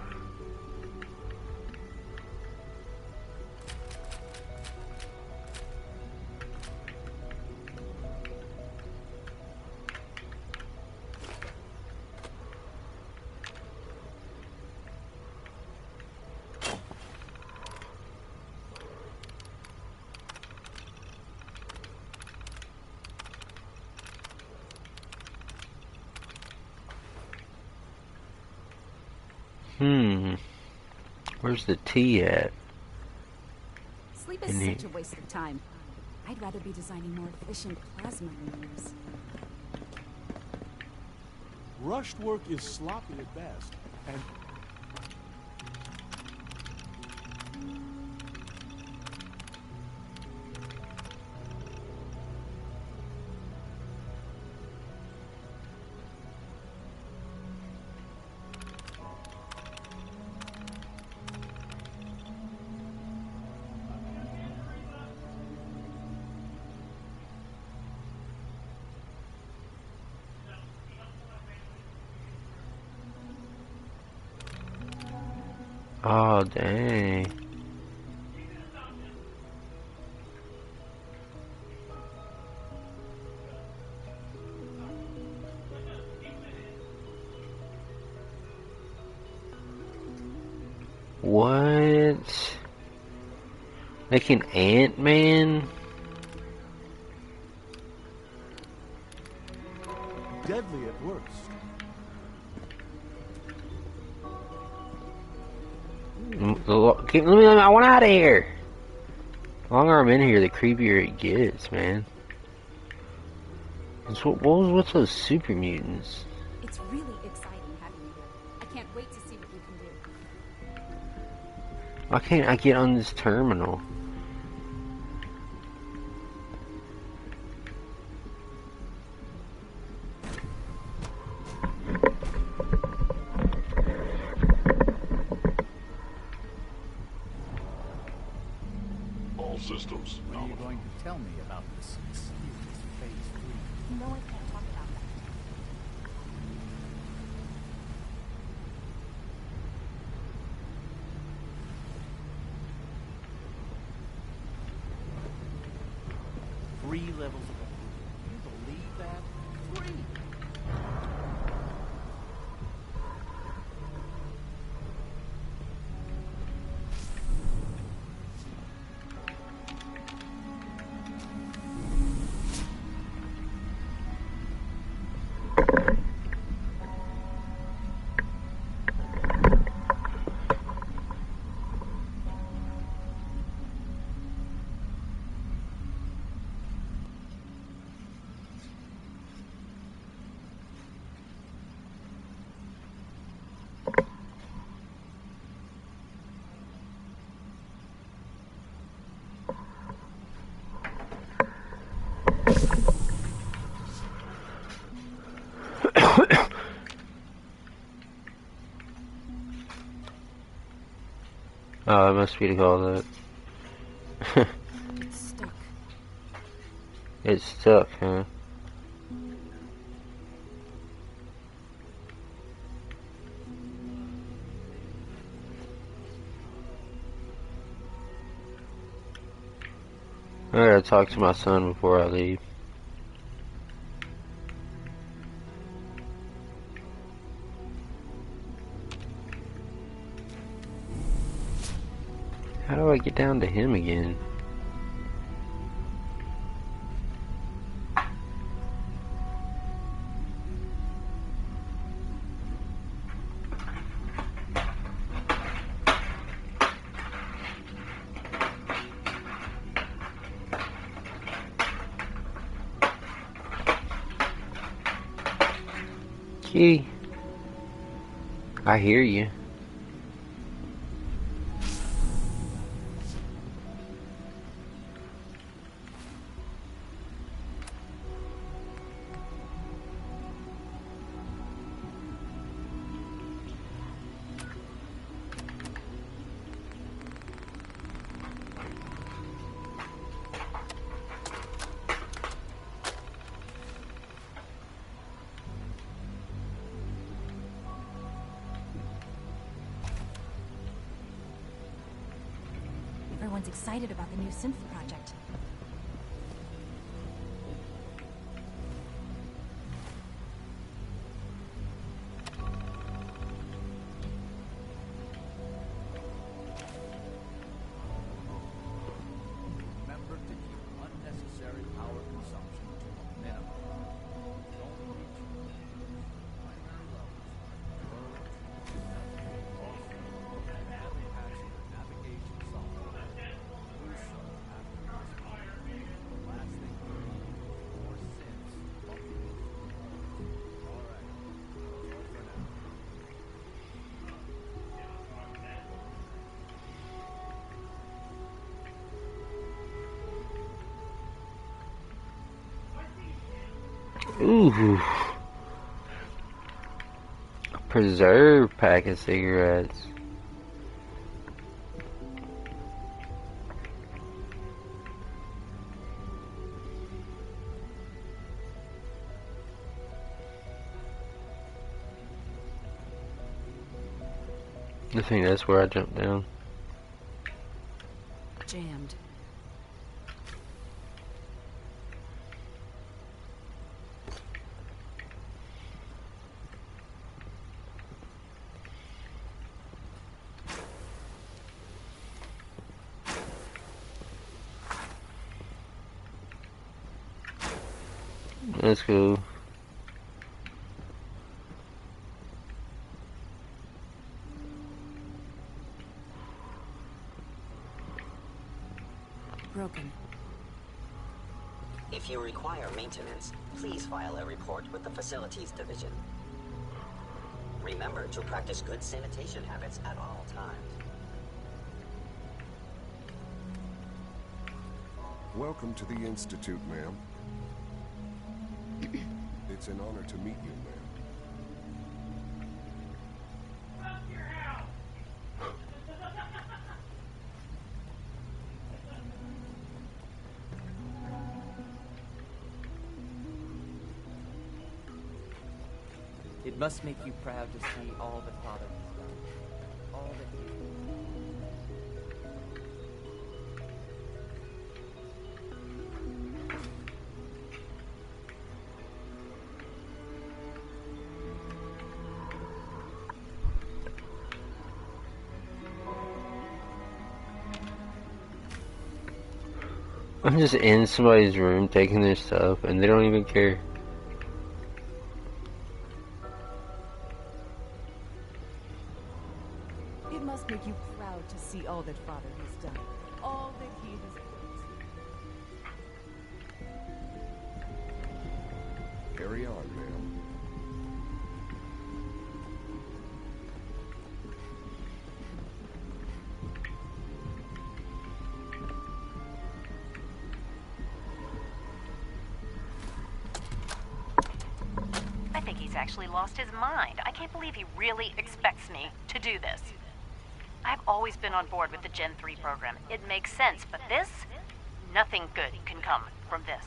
Where's the tea at? Sleep is such a waste of time. I'd rather be designing more efficient plasma release. Rushed work is sloppy at best, and oh, dang. What? Like an Ant-Man? Deadly at worst. I want out of here. The longer I'm in here, the creepier it gets, man. What was with those super mutants? It's really exciting having you here. I can't wait to see what you can do. Why can't I get on this terminal? All systems. When are you going to tell me about this mysterious phase 3? No, I can't talk about that. Three levels of approval. Can you believe that? 3! Oh, it must be to call that. It's stuck. It's stuck, huh? I gotta talk to my son before I leave. How do I get down to him again? Kitty, I hear you. Everyone's excited about the new synth project. Remember to keep unnecessary power consumption to a minimum. Don't reach primary levels. Also, add patch your navigation software. Do so after this fire. The last thing we need is more synths bumping into the roads. Alright, that's all for now. Ooh. Preserve pack of cigarettes. I think that's where I jumped down. Jammed. That's cool. Broken. If you require maintenance, please file a report with the Facilities Division. Remember to practice good sanitation habits at all times. Welcome to the Institute, ma'am. It's an honor to meet you, ma'am. It must make you proud to see all that Father has done. All that he... I'm just in somebody's room taking their stuff and they don't even care. It must make you proud to see all that Father has done. All that he has built. Carry on, ma'am. I think he's actually lost his mind. I can't believe he really expects me to do this. I've always been on board with the Gen 3 program. It makes sense, but this? Nothing good can come from this.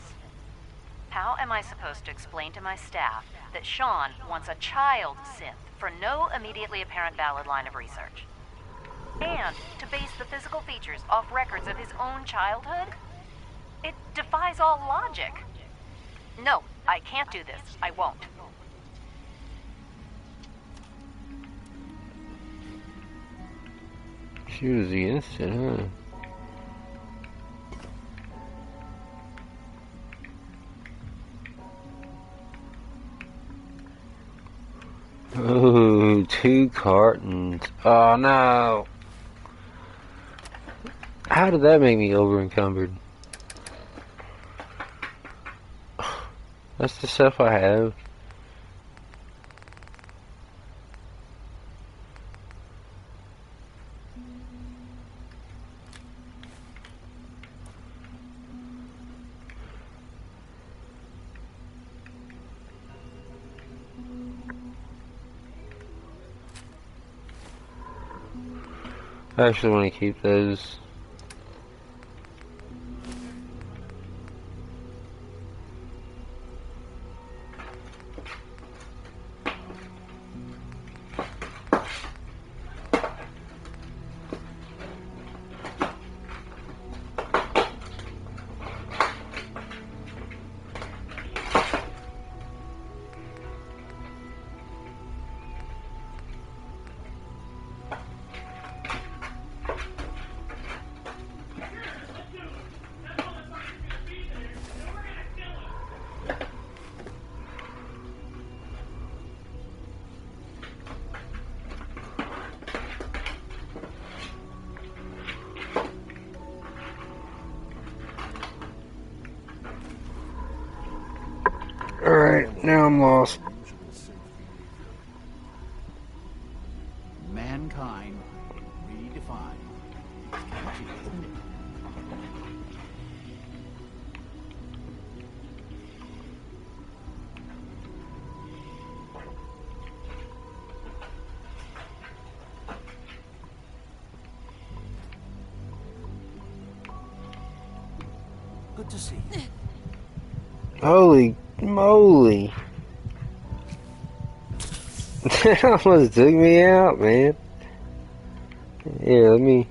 How am I supposed to explain to my staff that Sean wants a child synth for no immediately apparent valid line of research? And to base the physical features off records of his own childhood? It defies all logic. No, I can't do this. I won't. She was against it, huh? Oh, 2 cartons. Oh no. How did that make me over encumbered? That's the stuff I have. I actually want to keep those. Alright, now I'm lost. Mankind redefined. Good to see you. Holy moly. That almost took me out, man. Here, let me...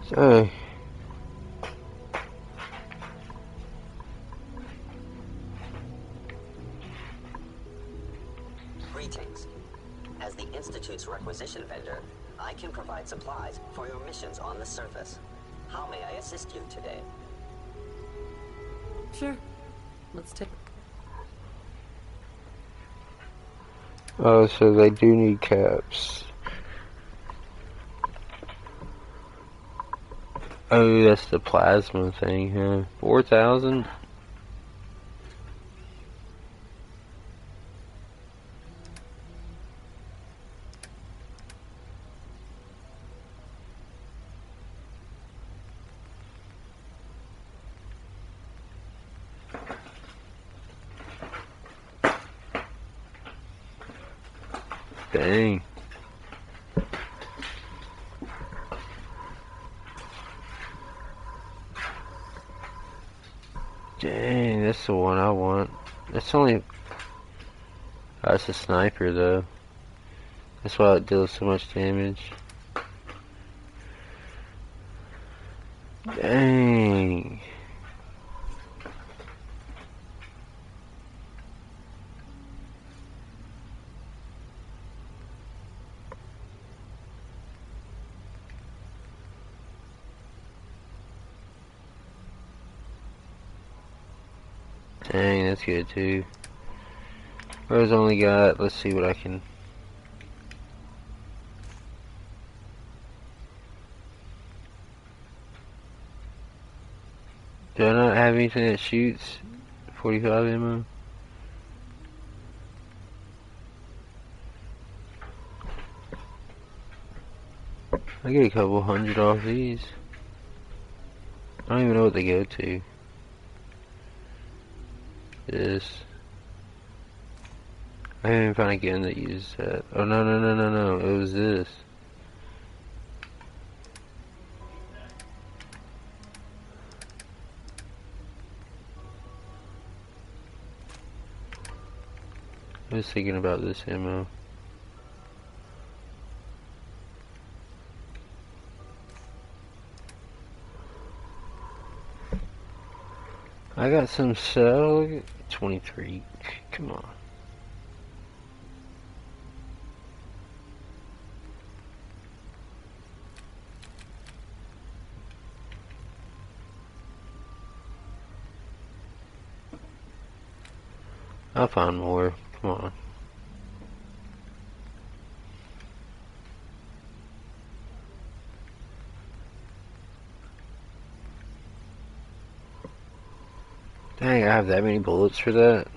So... provide supplies for your missions on the surface. How may I assist you today? Sure. Let's take... Oh, so they do need caps. Oh, that's the plasma thing, huh? 4,000? Dang. Dang, that's the one I want. That's only... Oh, that's a sniper, though. That's why it deals so much damage. Dang. Dang, that's good too. Rose only got, let's see what I can... Do I not have anything that shoots 45 ammo? I get a couple hundred off these. I don't even know what they go to. This. I haven't even found a gun that uses that. Oh no no no no no! It was this. I was thinking about this ammo. I got some cell. 23. Come on. I'll find more. Come on. Dang, I have that many bullets for that?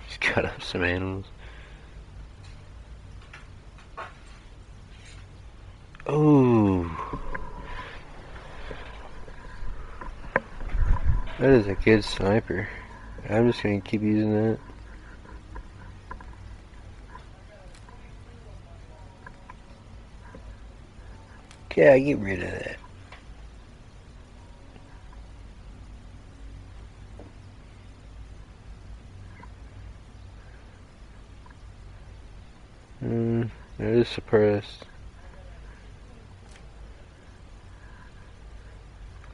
Just cut up some animals. Ooh. That is a good sniper. I'm just gonna keep using that. Yeah, get rid of that. It is suppressed.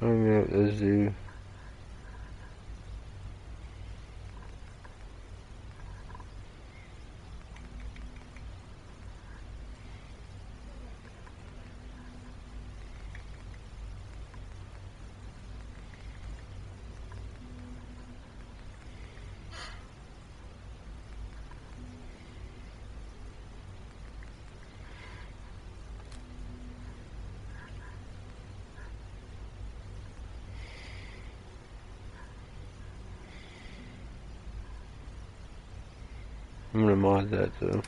I don't know what those do. I'm gonna mod that though.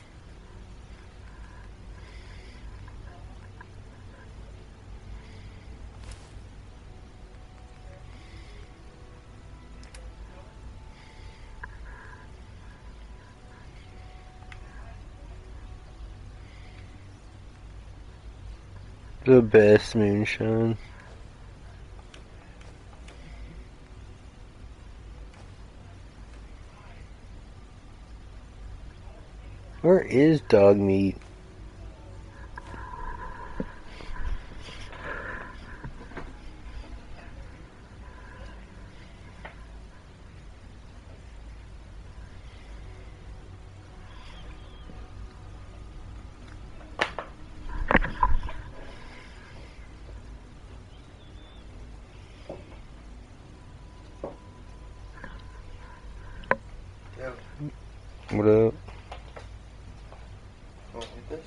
The best moonshine. Where is dog meat? What up? Want to hit this?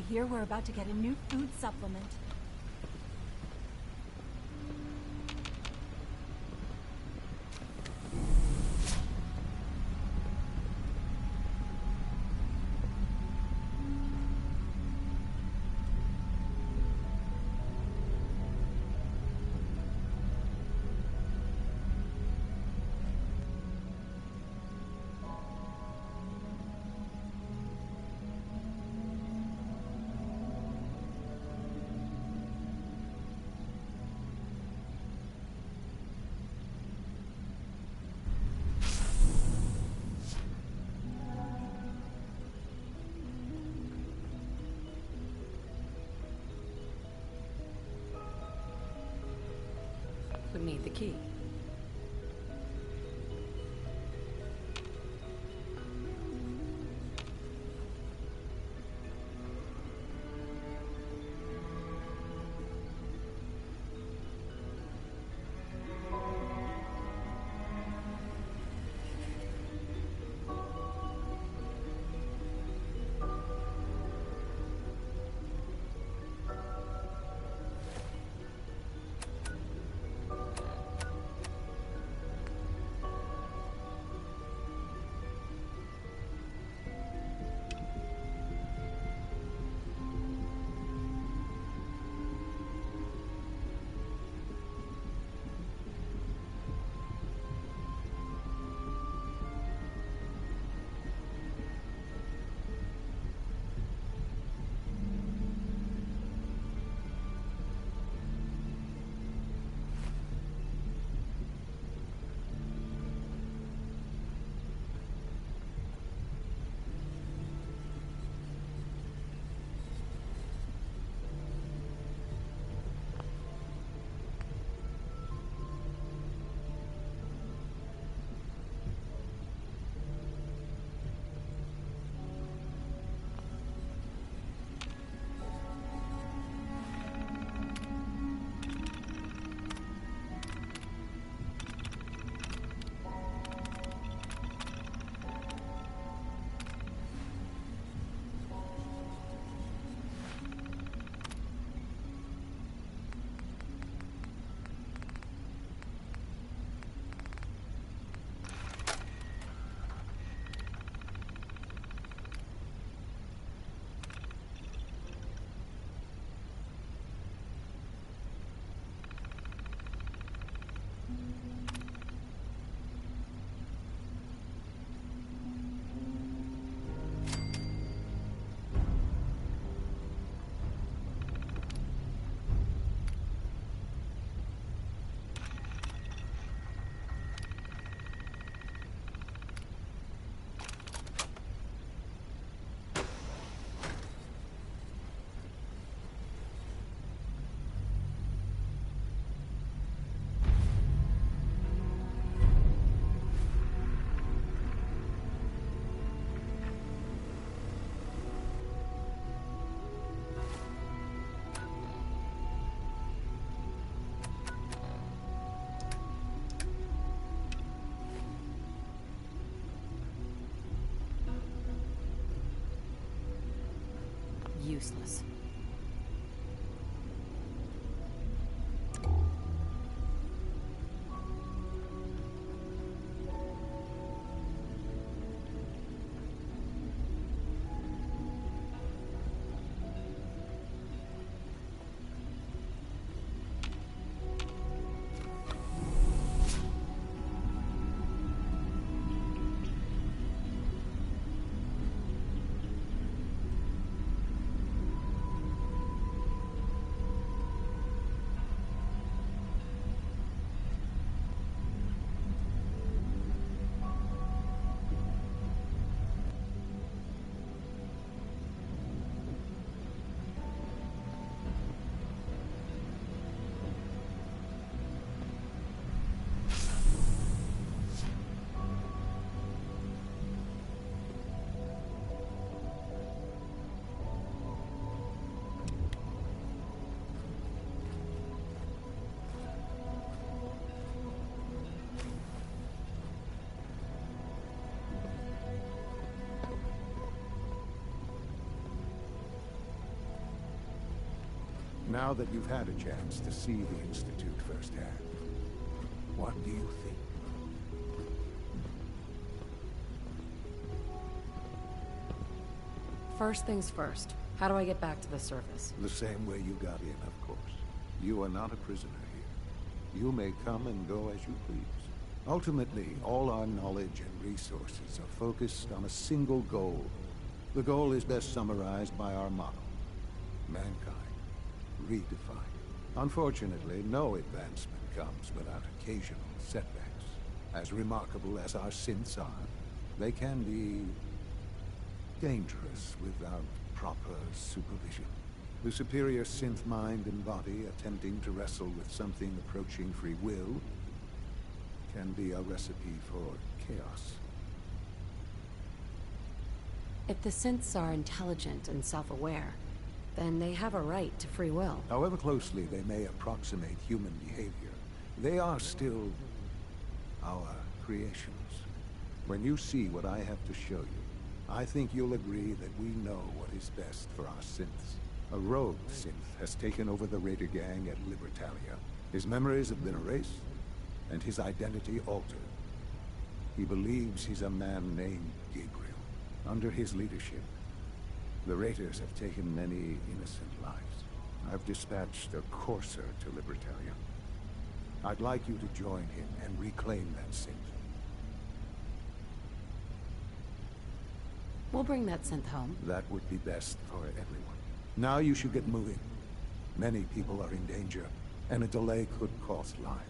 hear we're about to get a new food supplement. Would need the key. Useless. Now that you've had a chance to see the Institute firsthand, what do you think? First things first. How do I get back to the surface? The same way you got in, of course. You are not a prisoner here. You may come and go as you please. Ultimately, all our knowledge and resources are focused on a single goal. The goal is best summarized by our motto: mankind, redefined. Unfortunately, no advancement comes without occasional setbacks. As remarkable as our synths are, they can be dangerous without proper supervision. The superior synth mind and body attempting to wrestle with something approaching free will can be a recipe for chaos. If the synths are intelligent and self-aware, then they have a right to free will. However closely they may approximate human behavior, they are still our creations. When you see what I have to show you, I think you'll agree that we know what is best for our synths. A rogue synth has taken over the Raider gang at Libertalia. His memories have been erased, and his identity altered. He believes he's a man named Gabriel. Under his leadership, the Raiders have taken many innocent lives. I've dispatched a courser to Libertalia. I'd like you to join him and reclaim that synth. We'll bring that synth home. That would be best for everyone. Now you should get moving. Many people are in danger, and a delay could cost lives.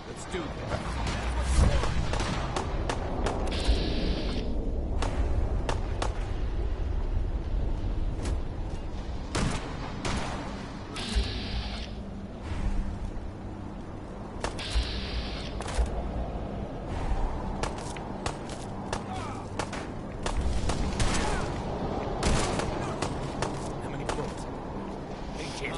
Let's do this. How many bullets? Hey, Jim.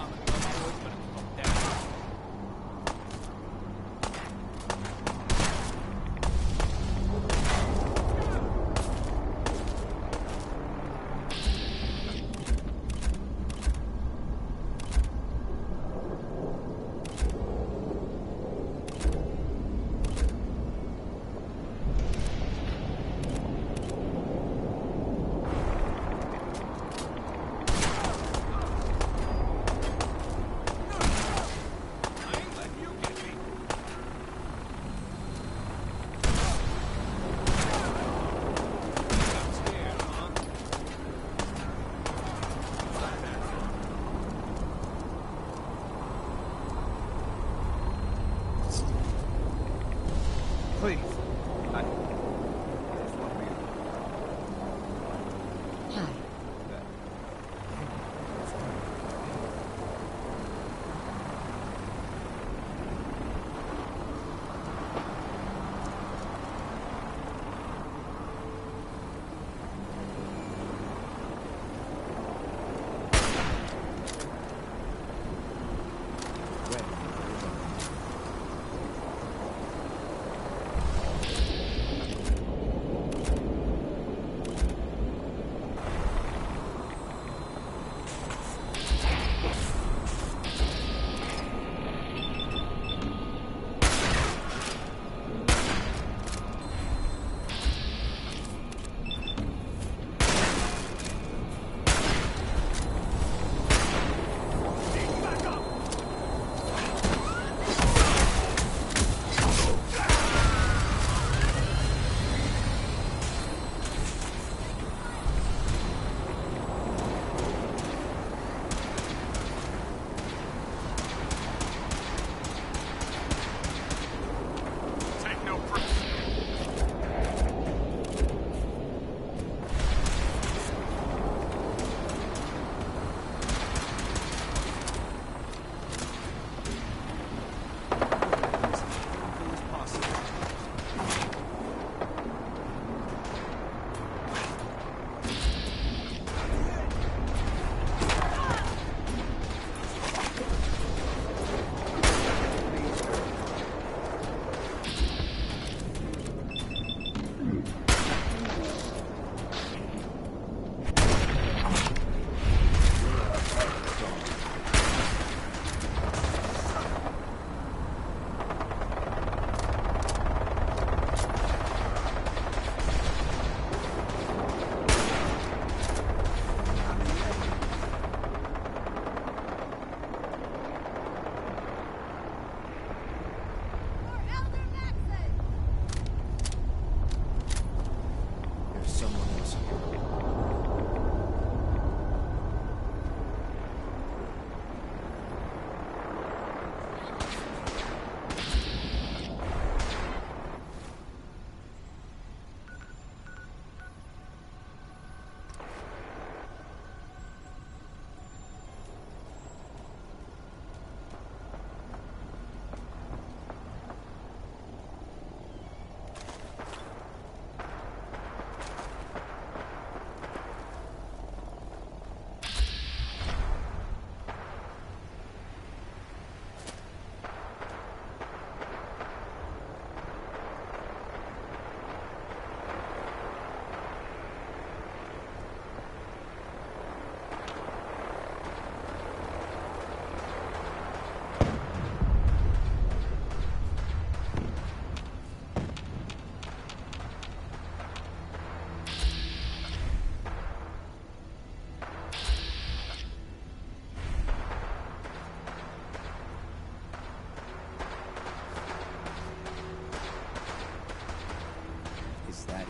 Please. I just want to be... Hi.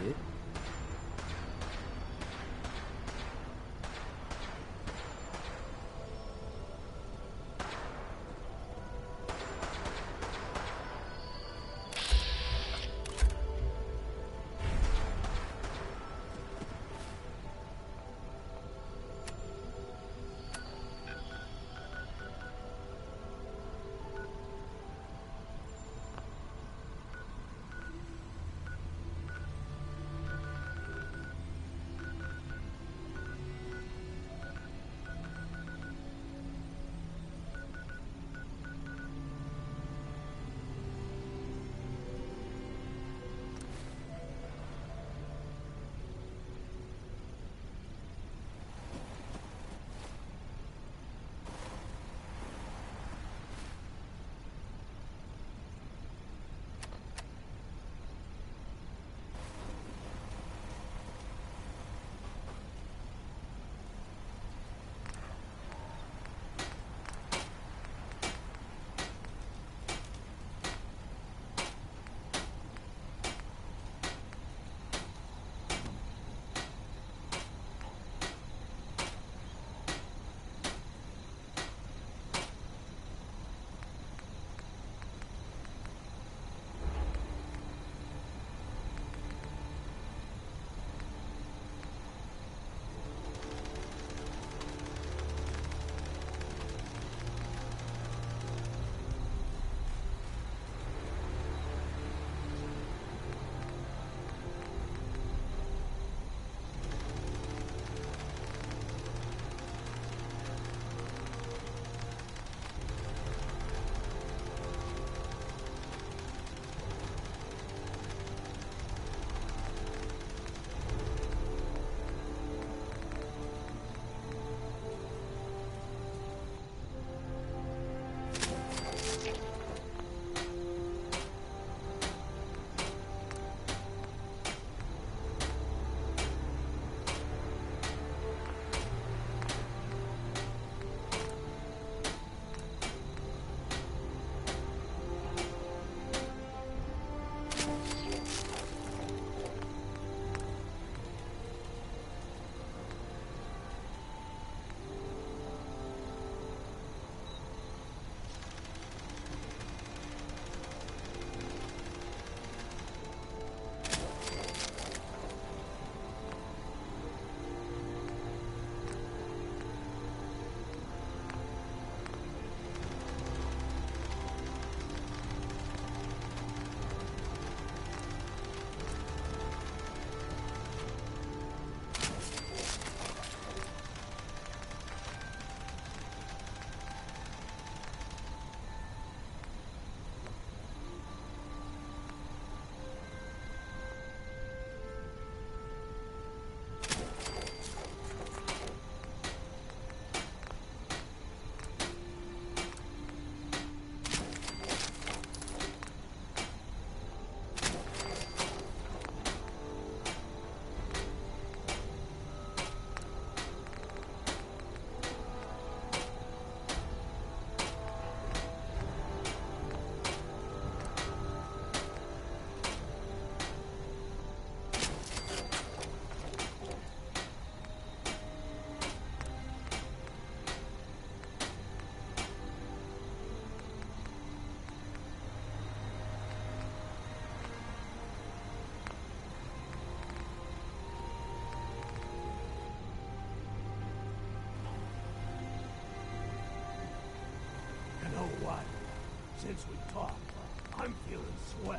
it. Since we talked, I'm feeling swell.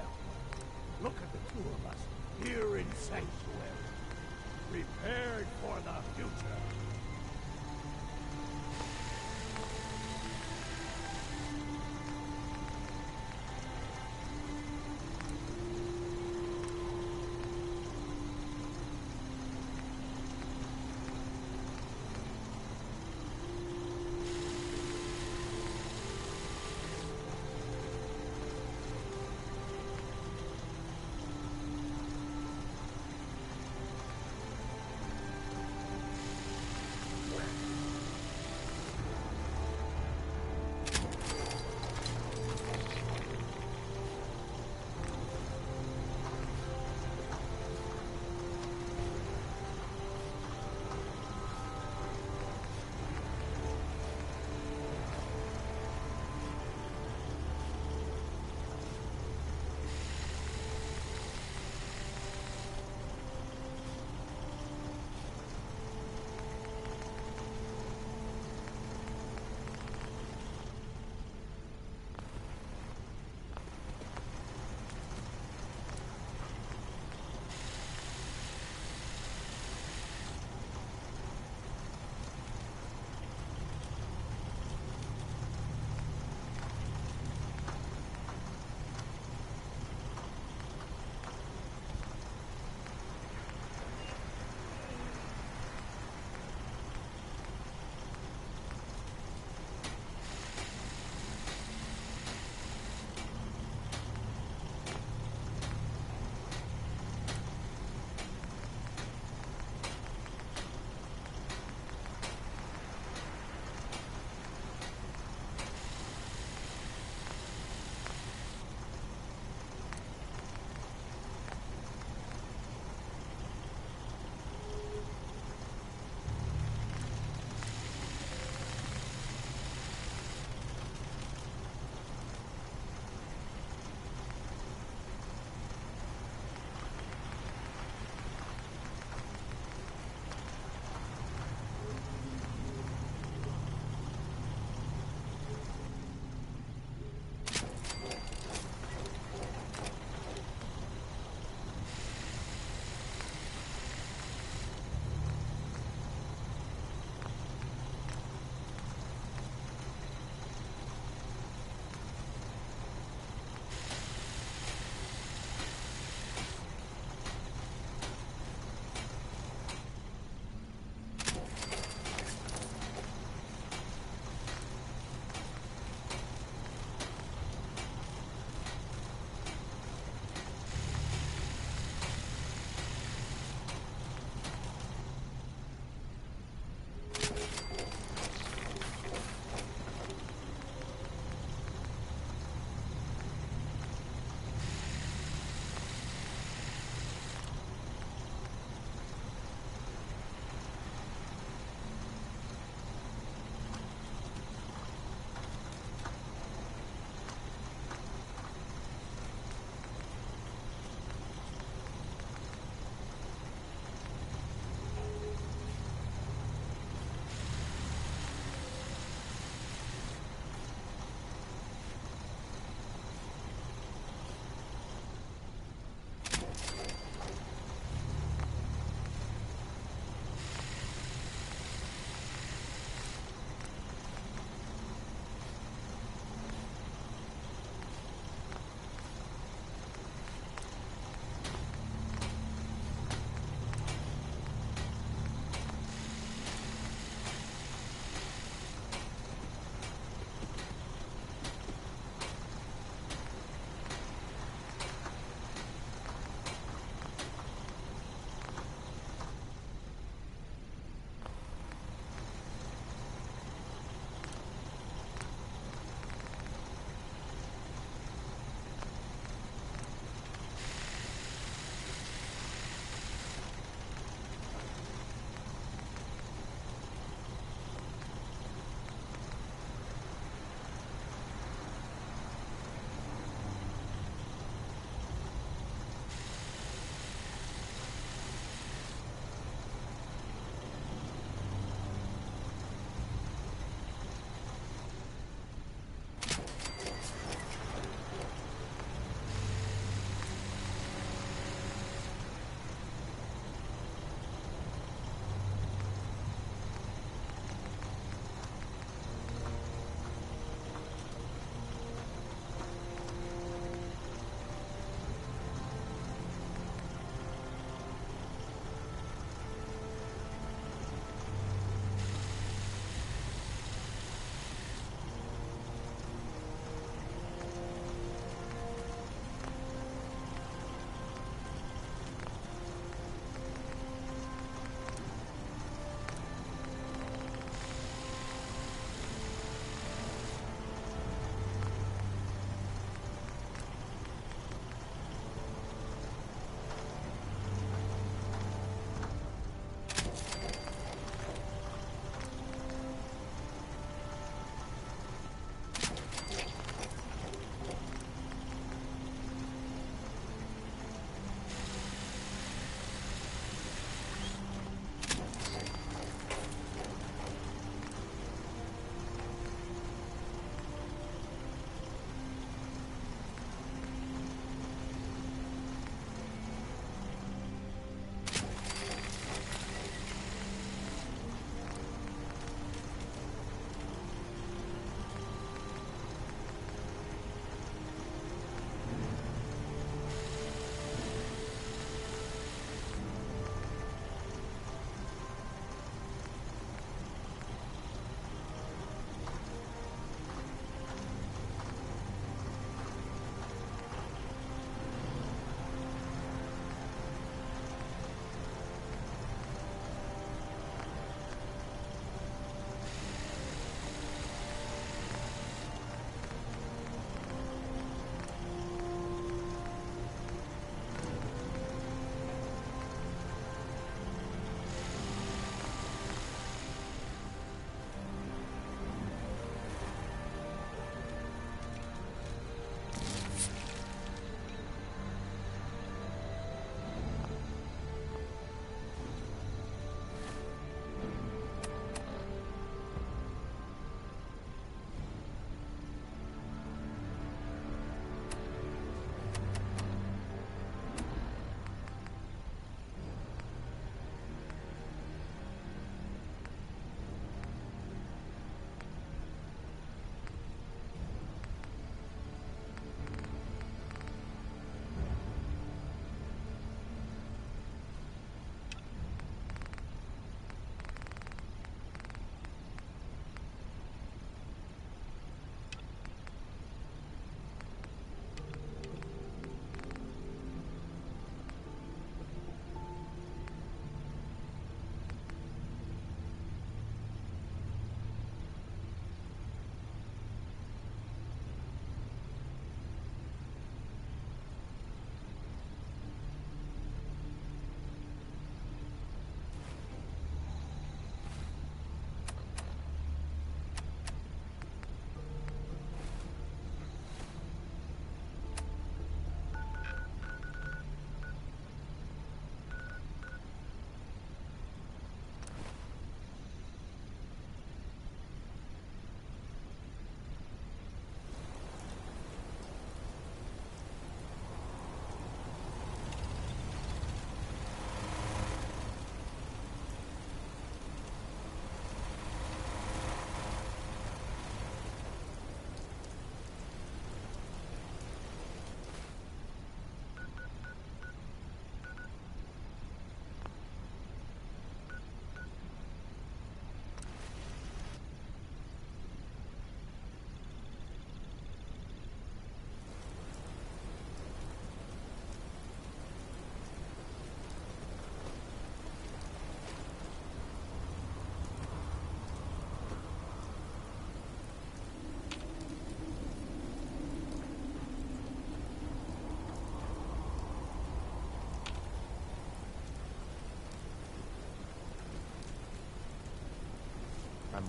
Look at the two of us here in Sanctuary, prepared for the future.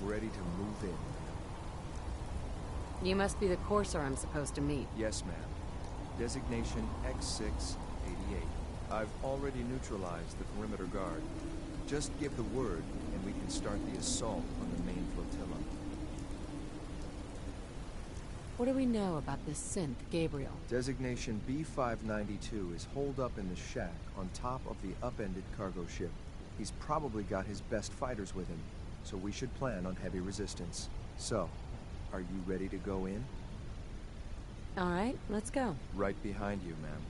I'm ready to move in. You must be the courser I'm supposed to meet. Yes, ma'am. Designation X688. I've already neutralized the perimeter guard. Just give the word, and we can start the assault on the main flotilla. What do we know about this synth, Gabriel? Designation B592 is holed up in the shack on top of the upended cargo ship. He's probably got his best fighters with him, so we should plan on heavy resistance. So, are you ready to go in? All right, let's go. Right behind you, ma'am.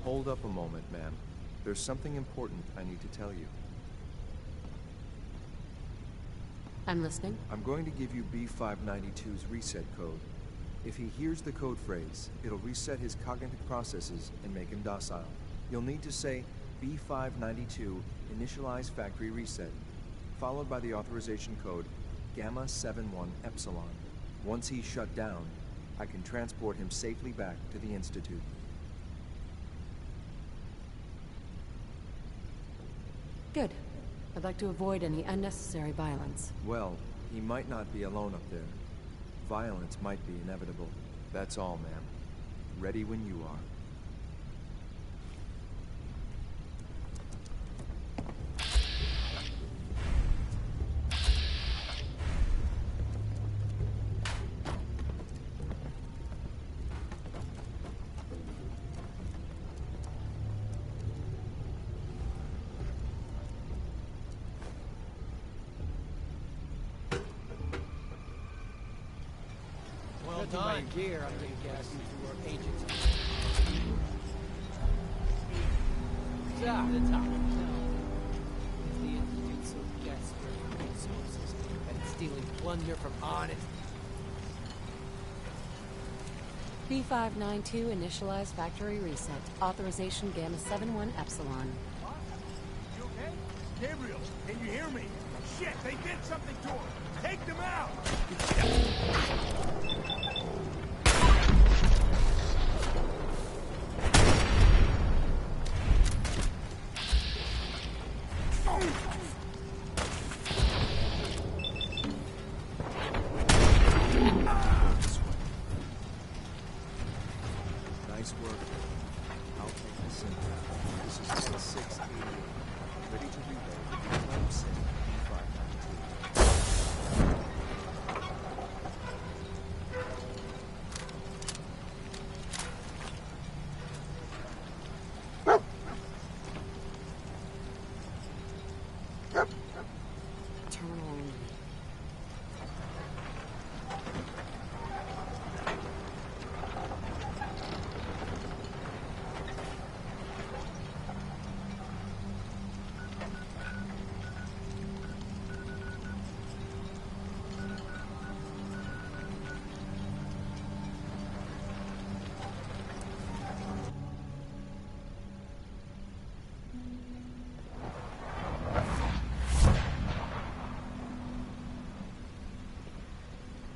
Hold up a moment, ma'am. There's something important I need to tell you. I'm listening. I'm going to give you B592's reset code. If he hears the code phrase, it'll reset his cognitive processes and make him docile. You'll need to say B592 initialize factory reset, followed by the authorization code Gamma 71 Epsilon. Once he's shut down, I can transport him safely back to the Institute. Good. I'd like to avoid any unnecessary violence. Well, he might not be alone up there. Violence might be inevitable. That's all, ma'am. Ready when you are. Judging by your gear, I'm gonna guess you were agents. The top. No. Is the Institute so desperate for resources that it's stealing plunder from honest? B592 initialize factory reset. Authorization Gamma 71 Epsilon. What? You okay? Gabriel, can you hear me? Shit, they did something to him! Take them out! Nice work. I'll take this in. This is Line 688. Ready to reload. Claim set B592. Terminal only.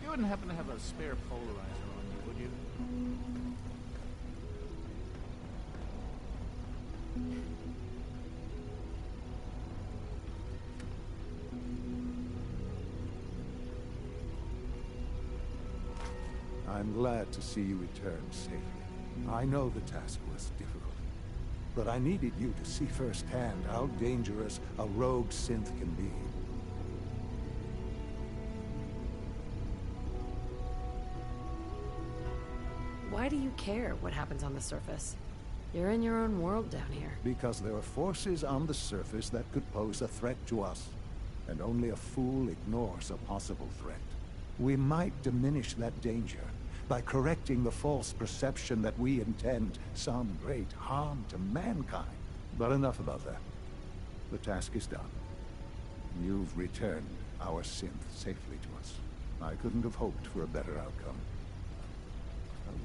You wouldn't happen to have a spare polarizer on you, would you? I'm glad to see you return safely. I know the task was difficult, but I needed you to see firsthand how dangerous a rogue synth can be. Why do you care what happens on the surface? You're in your own world down here. Because there are forces on the surface that could pose a threat to us, and only a fool ignores a possible threat. We might diminish that danger by correcting the false perception that we intend some great harm to mankind. But enough about that. The task is done. You've returned our synth safely to us. I couldn't have hoped for a better outcome.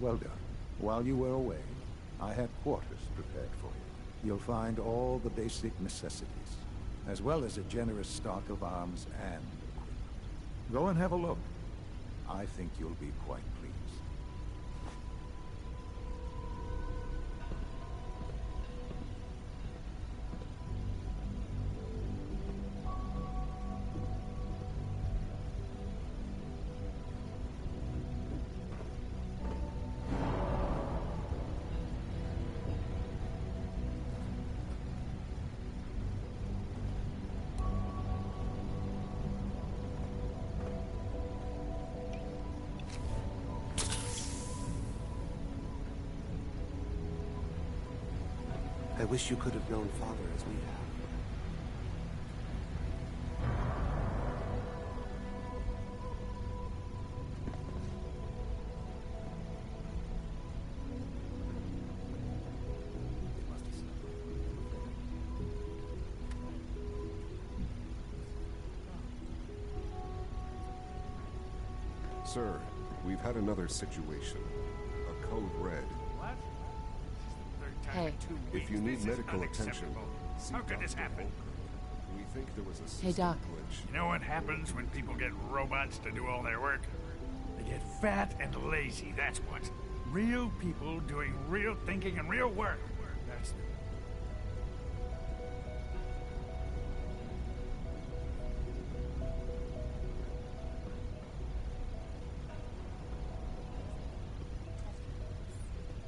Well done. While you were away, I had quarters prepared for you. You'll find all the basic necessities, as well as a generous stock of arms and equipment. Go and have a look. I think you'll be quite pleased. I wish you could have known Father as we have. Sir, we've had another situation. A code red. What? This is the third time Hey. in 2 weeks. If you need This is medical attention, unacceptable. see How could this Dr. happen? Volker. We think there was a Hey, system Doc. glitch. You know what happens when people get robots to do all their work? They get fat and lazy, that's what. Real people doing real thinking and real work. That's the...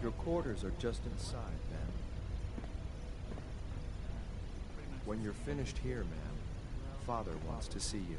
Your quarters are just inside, ma'am. When you're finished here, ma'am, Father wants to see you.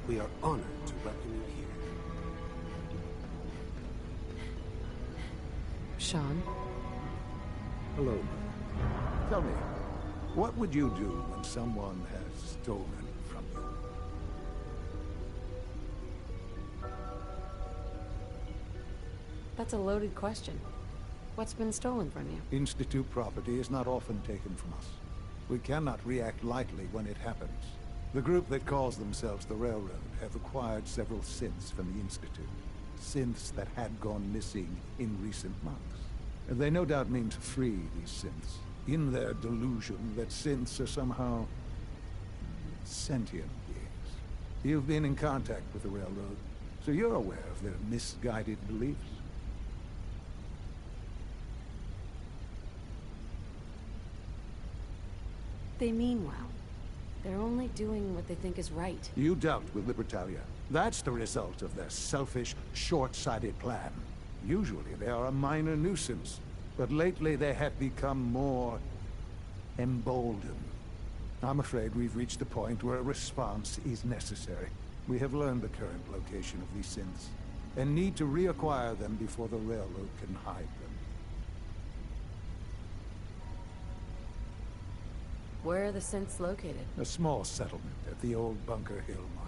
We are honored to welcome you here. Sean? Hello, Mother. Tell me, what would you do when someone has stolen from you? That's a loaded question. What's been stolen from you? Institute property is not often taken from us. We cannot react lightly when it happens. The group that calls themselves the Railroad have acquired several synths from the Institute. Synths that had gone missing in recent months. And they no doubt mean to free these synths, in their delusion that synths are somehow sentient beings. You've been in contact with the Railroad, so you're aware of their misguided beliefs. They mean well. They're only doing what they think is right. You dealt with Libertalia. That's the result of their selfish, short-sighted plan. Usually they are a minor nuisance, but lately they have become more emboldened. I'm afraid we've reached the point where a response is necessary. We have learned the current location of these synths, and need to reacquire them before the Railroad can hide them. Where are the synths located? A small settlement at the old Bunker Hill mine.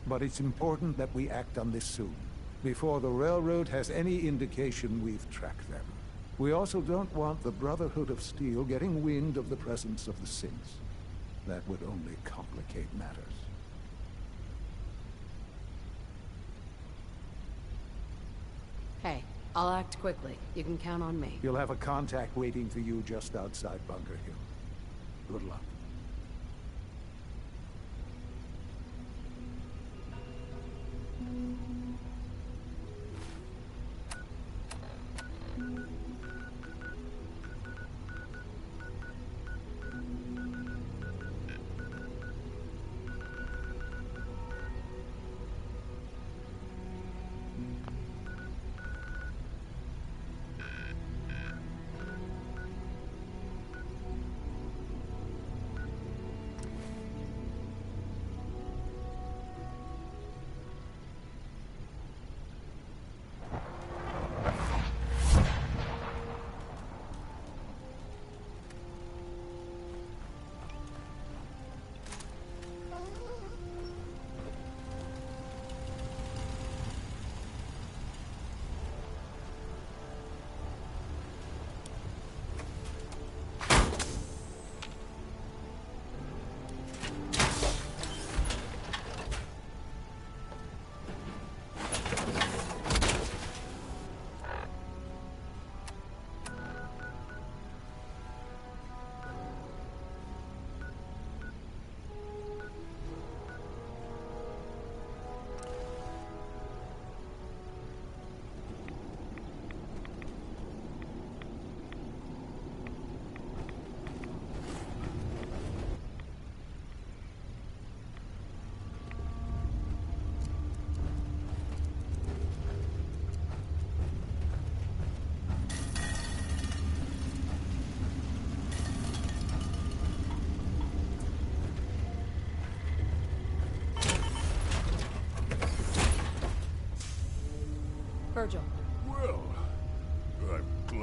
But it's important that we act on this soon, before the Railroad has any indication we've tracked them. We also don't want the Brotherhood of Steel getting wind of the presence of the synths. That would only complicate matters. Hey, I'll act quickly. You can count on me. You'll have a contact waiting for you just outside Bunker Hill. Good luck.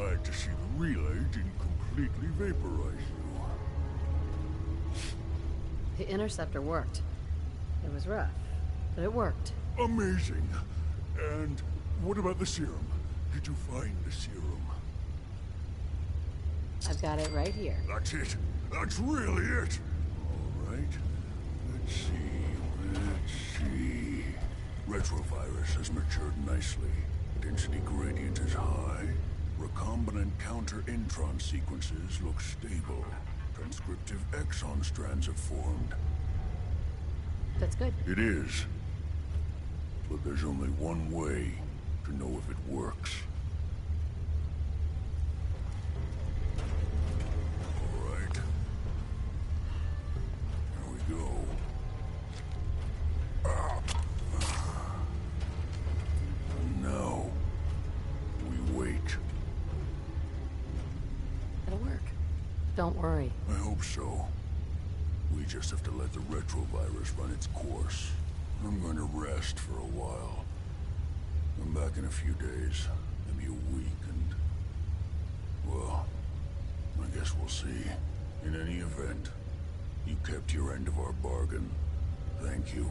glad to see the relay didn't completely vaporize you. The interceptor worked. It was rough, but it worked. Amazing. And what about the serum? Did you find the serum? I've got it right here. That's it. That's really it. All right. Let's see. Retrovirus has matured nicely. Density gradient is high. Recombinant counter-intron sequences look stable. Transcriptive exon strands have formed. That's good. It is. But there's only one way to know if it works. All right. Here we go. And now, we wait. It'll work. Don't worry. I hope so. We just have to let the retrovirus run its course. I'm going to rest for a while. I'm back in a few days, maybe a week, and... well, I guess we'll see. In any event, you kept your end of our bargain. Thank you.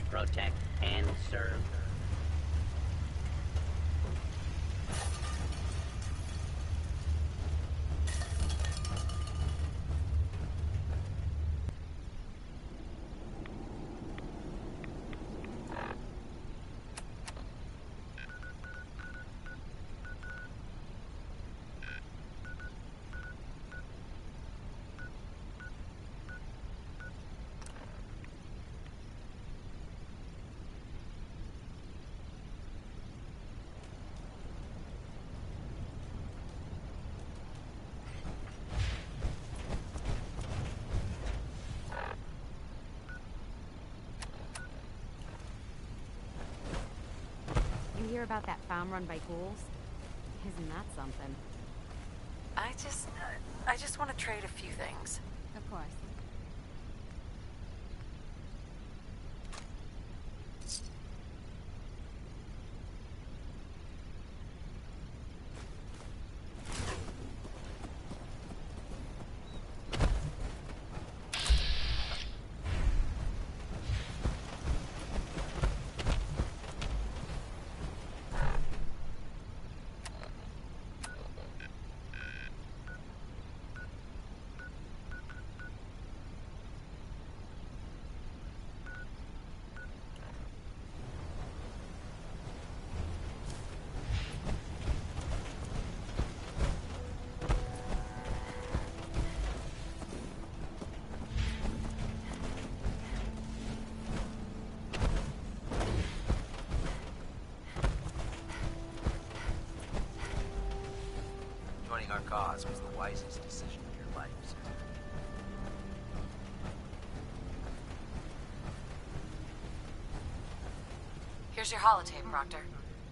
Protect and serve. You hear about that farm run by ghouls? Isn't that something? I just want to trade a few things. Of course. Joining our cause was the wisest decision of your life, sir. Here's your holotape, Proctor.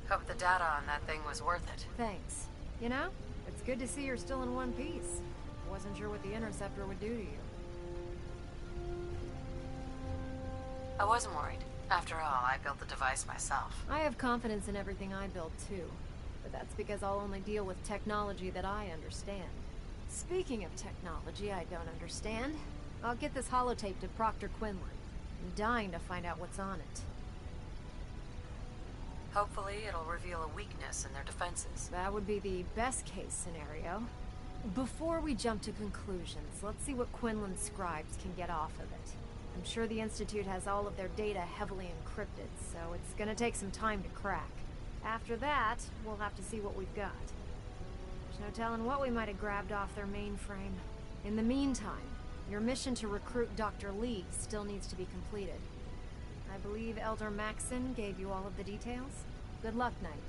Hope the data on that thing was worth it. Thanks. You know, it's good to see you're still in one piece. Wasn't sure what the interceptor would do to you. I wasn't worried. After all, I built the device myself. I have confidence in everything I build, too. But that's because I'll only deal with technology that I understand. Speaking of technology I don't understand, I'll get this holotape to Proctor Quinlan. I'm dying to find out what's on it. Hopefully, it'll reveal a weakness in their defenses. That would be the best-case scenario. Before we jump to conclusions, let's see what Quinlan's scribes can get off of it. I'm sure the Institute has all of their data heavily encrypted, so it's gonna take some time to crack. After that, we'll have to see what we've got. There's no telling what we might have grabbed off their mainframe. In the meantime, your mission to recruit Dr. Lee still needs to be completed. I believe Elder Maxon gave you all of the details. Good luck, Knight.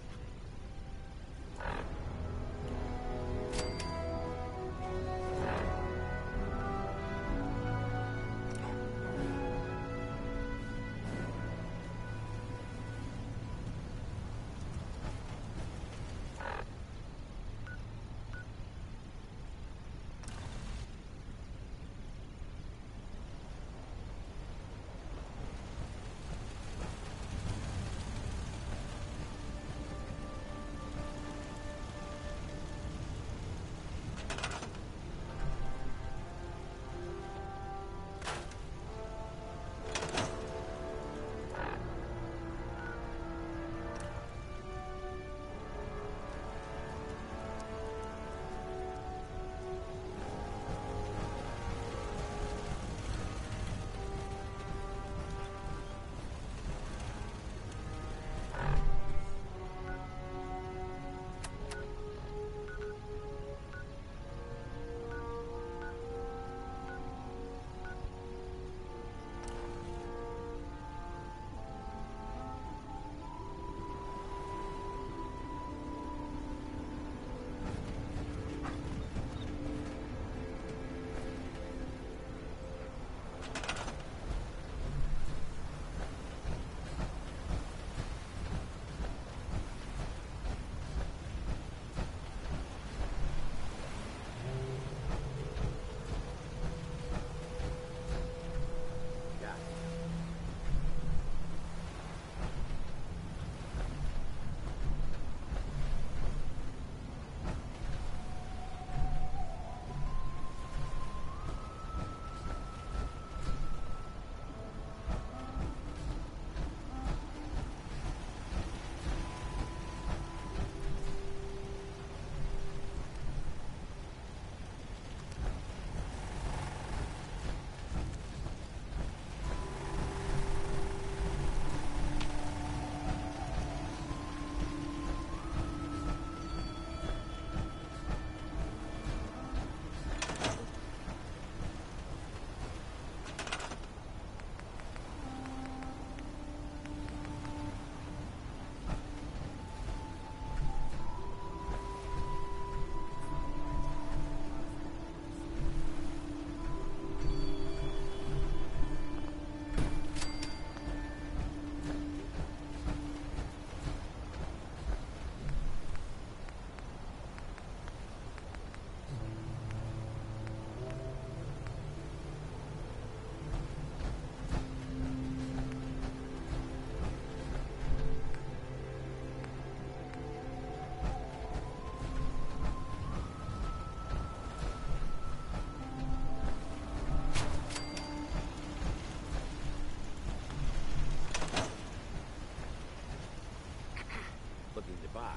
looking to buy.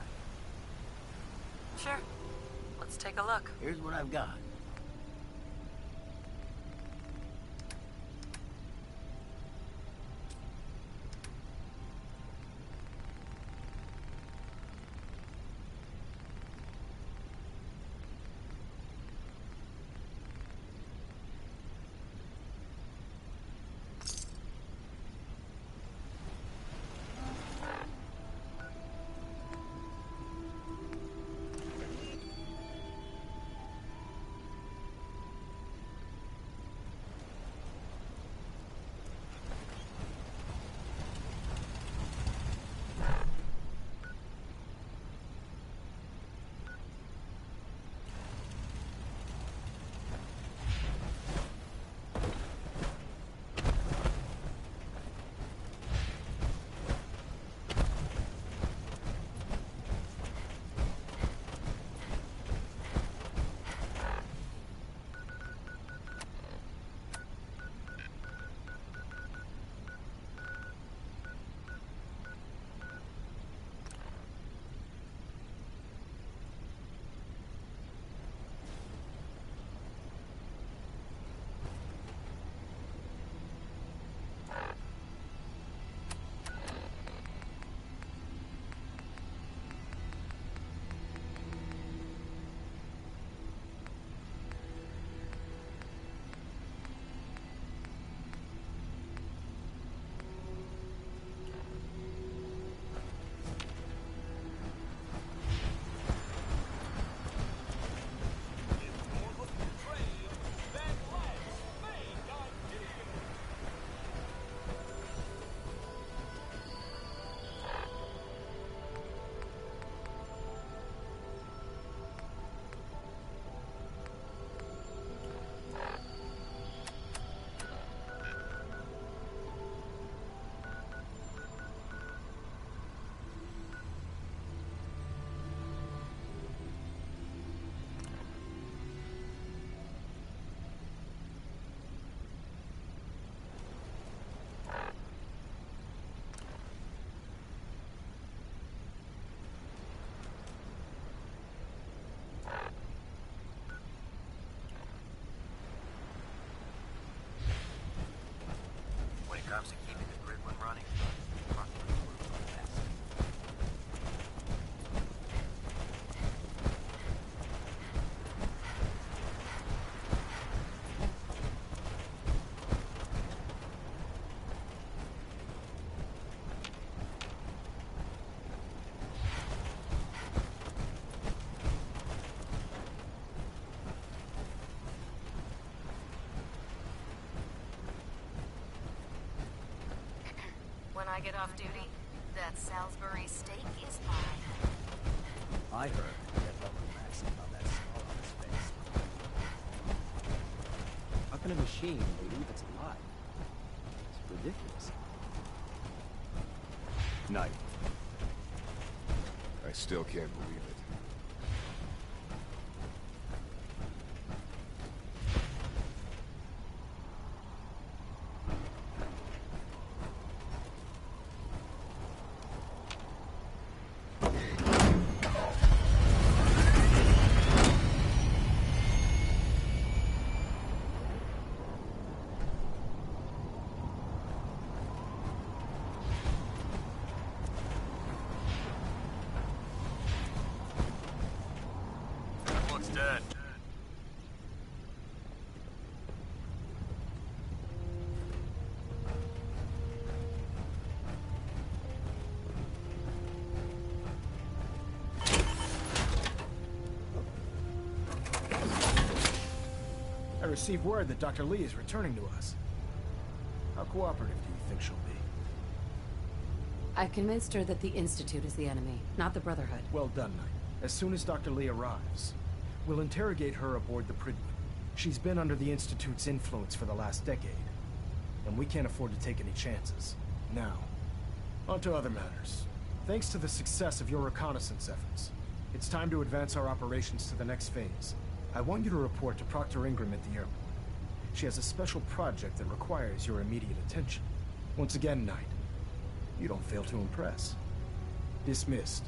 Sure. Let's take a look. Here's what I've got. When it comes to keeping the grid one running, When I get off duty, that Salisbury steak is mine. I heard that local accent on that skull on his face. How can a machine believe it's alive? It's ridiculous. Knight. I still can't believe it. looks dead. I received word that Dr. Lee is returning to us. How cooperative do you think she'll be? I've convinced her that the Institute is the enemy, not the Brotherhood. Well done, Knight. As soon as Dr. Lee arrives, we'll interrogate her aboard the Pridwood. She's been under the Institute's influence for the last decade, and we can't afford to take any chances. Now, on to other matters. Thanks to the success of your reconnaissance efforts, it's time to advance our operations to the next phase. I want you to report to Proctor Ingram at the airport. She has a special project that requires your immediate attention. Once again, Knight, you don't fail to impress. Dismissed.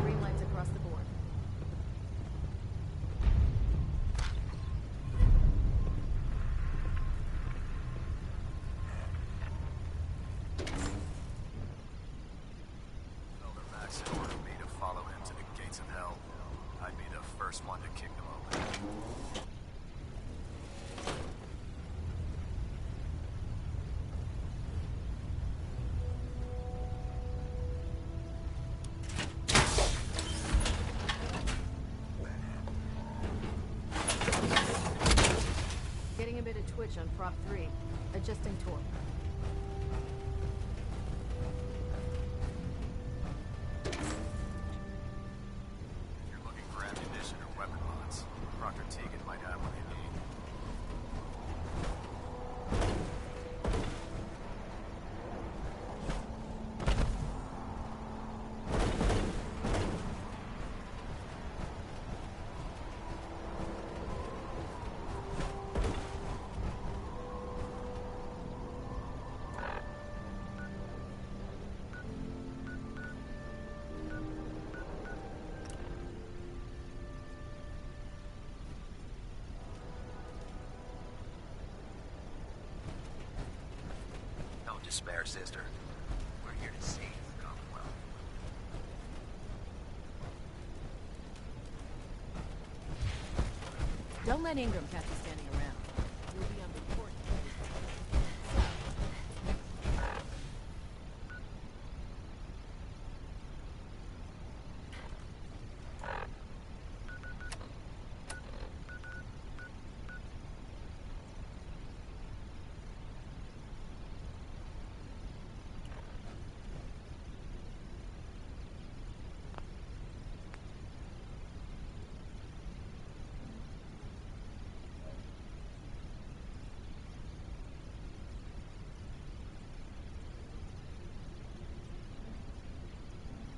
Green lights across the board. Elder Max had ordered me to follow him to the gates of hell. I'd be the first one to kick them open. Getting a bit of twitch on prop 3. Adjusting torque. If you're looking for ammunition or weapon mods, Proctor Teagan might have what you need. Don't despair, sister. We're here to save the Commonwealth. Don't let Ingram catch us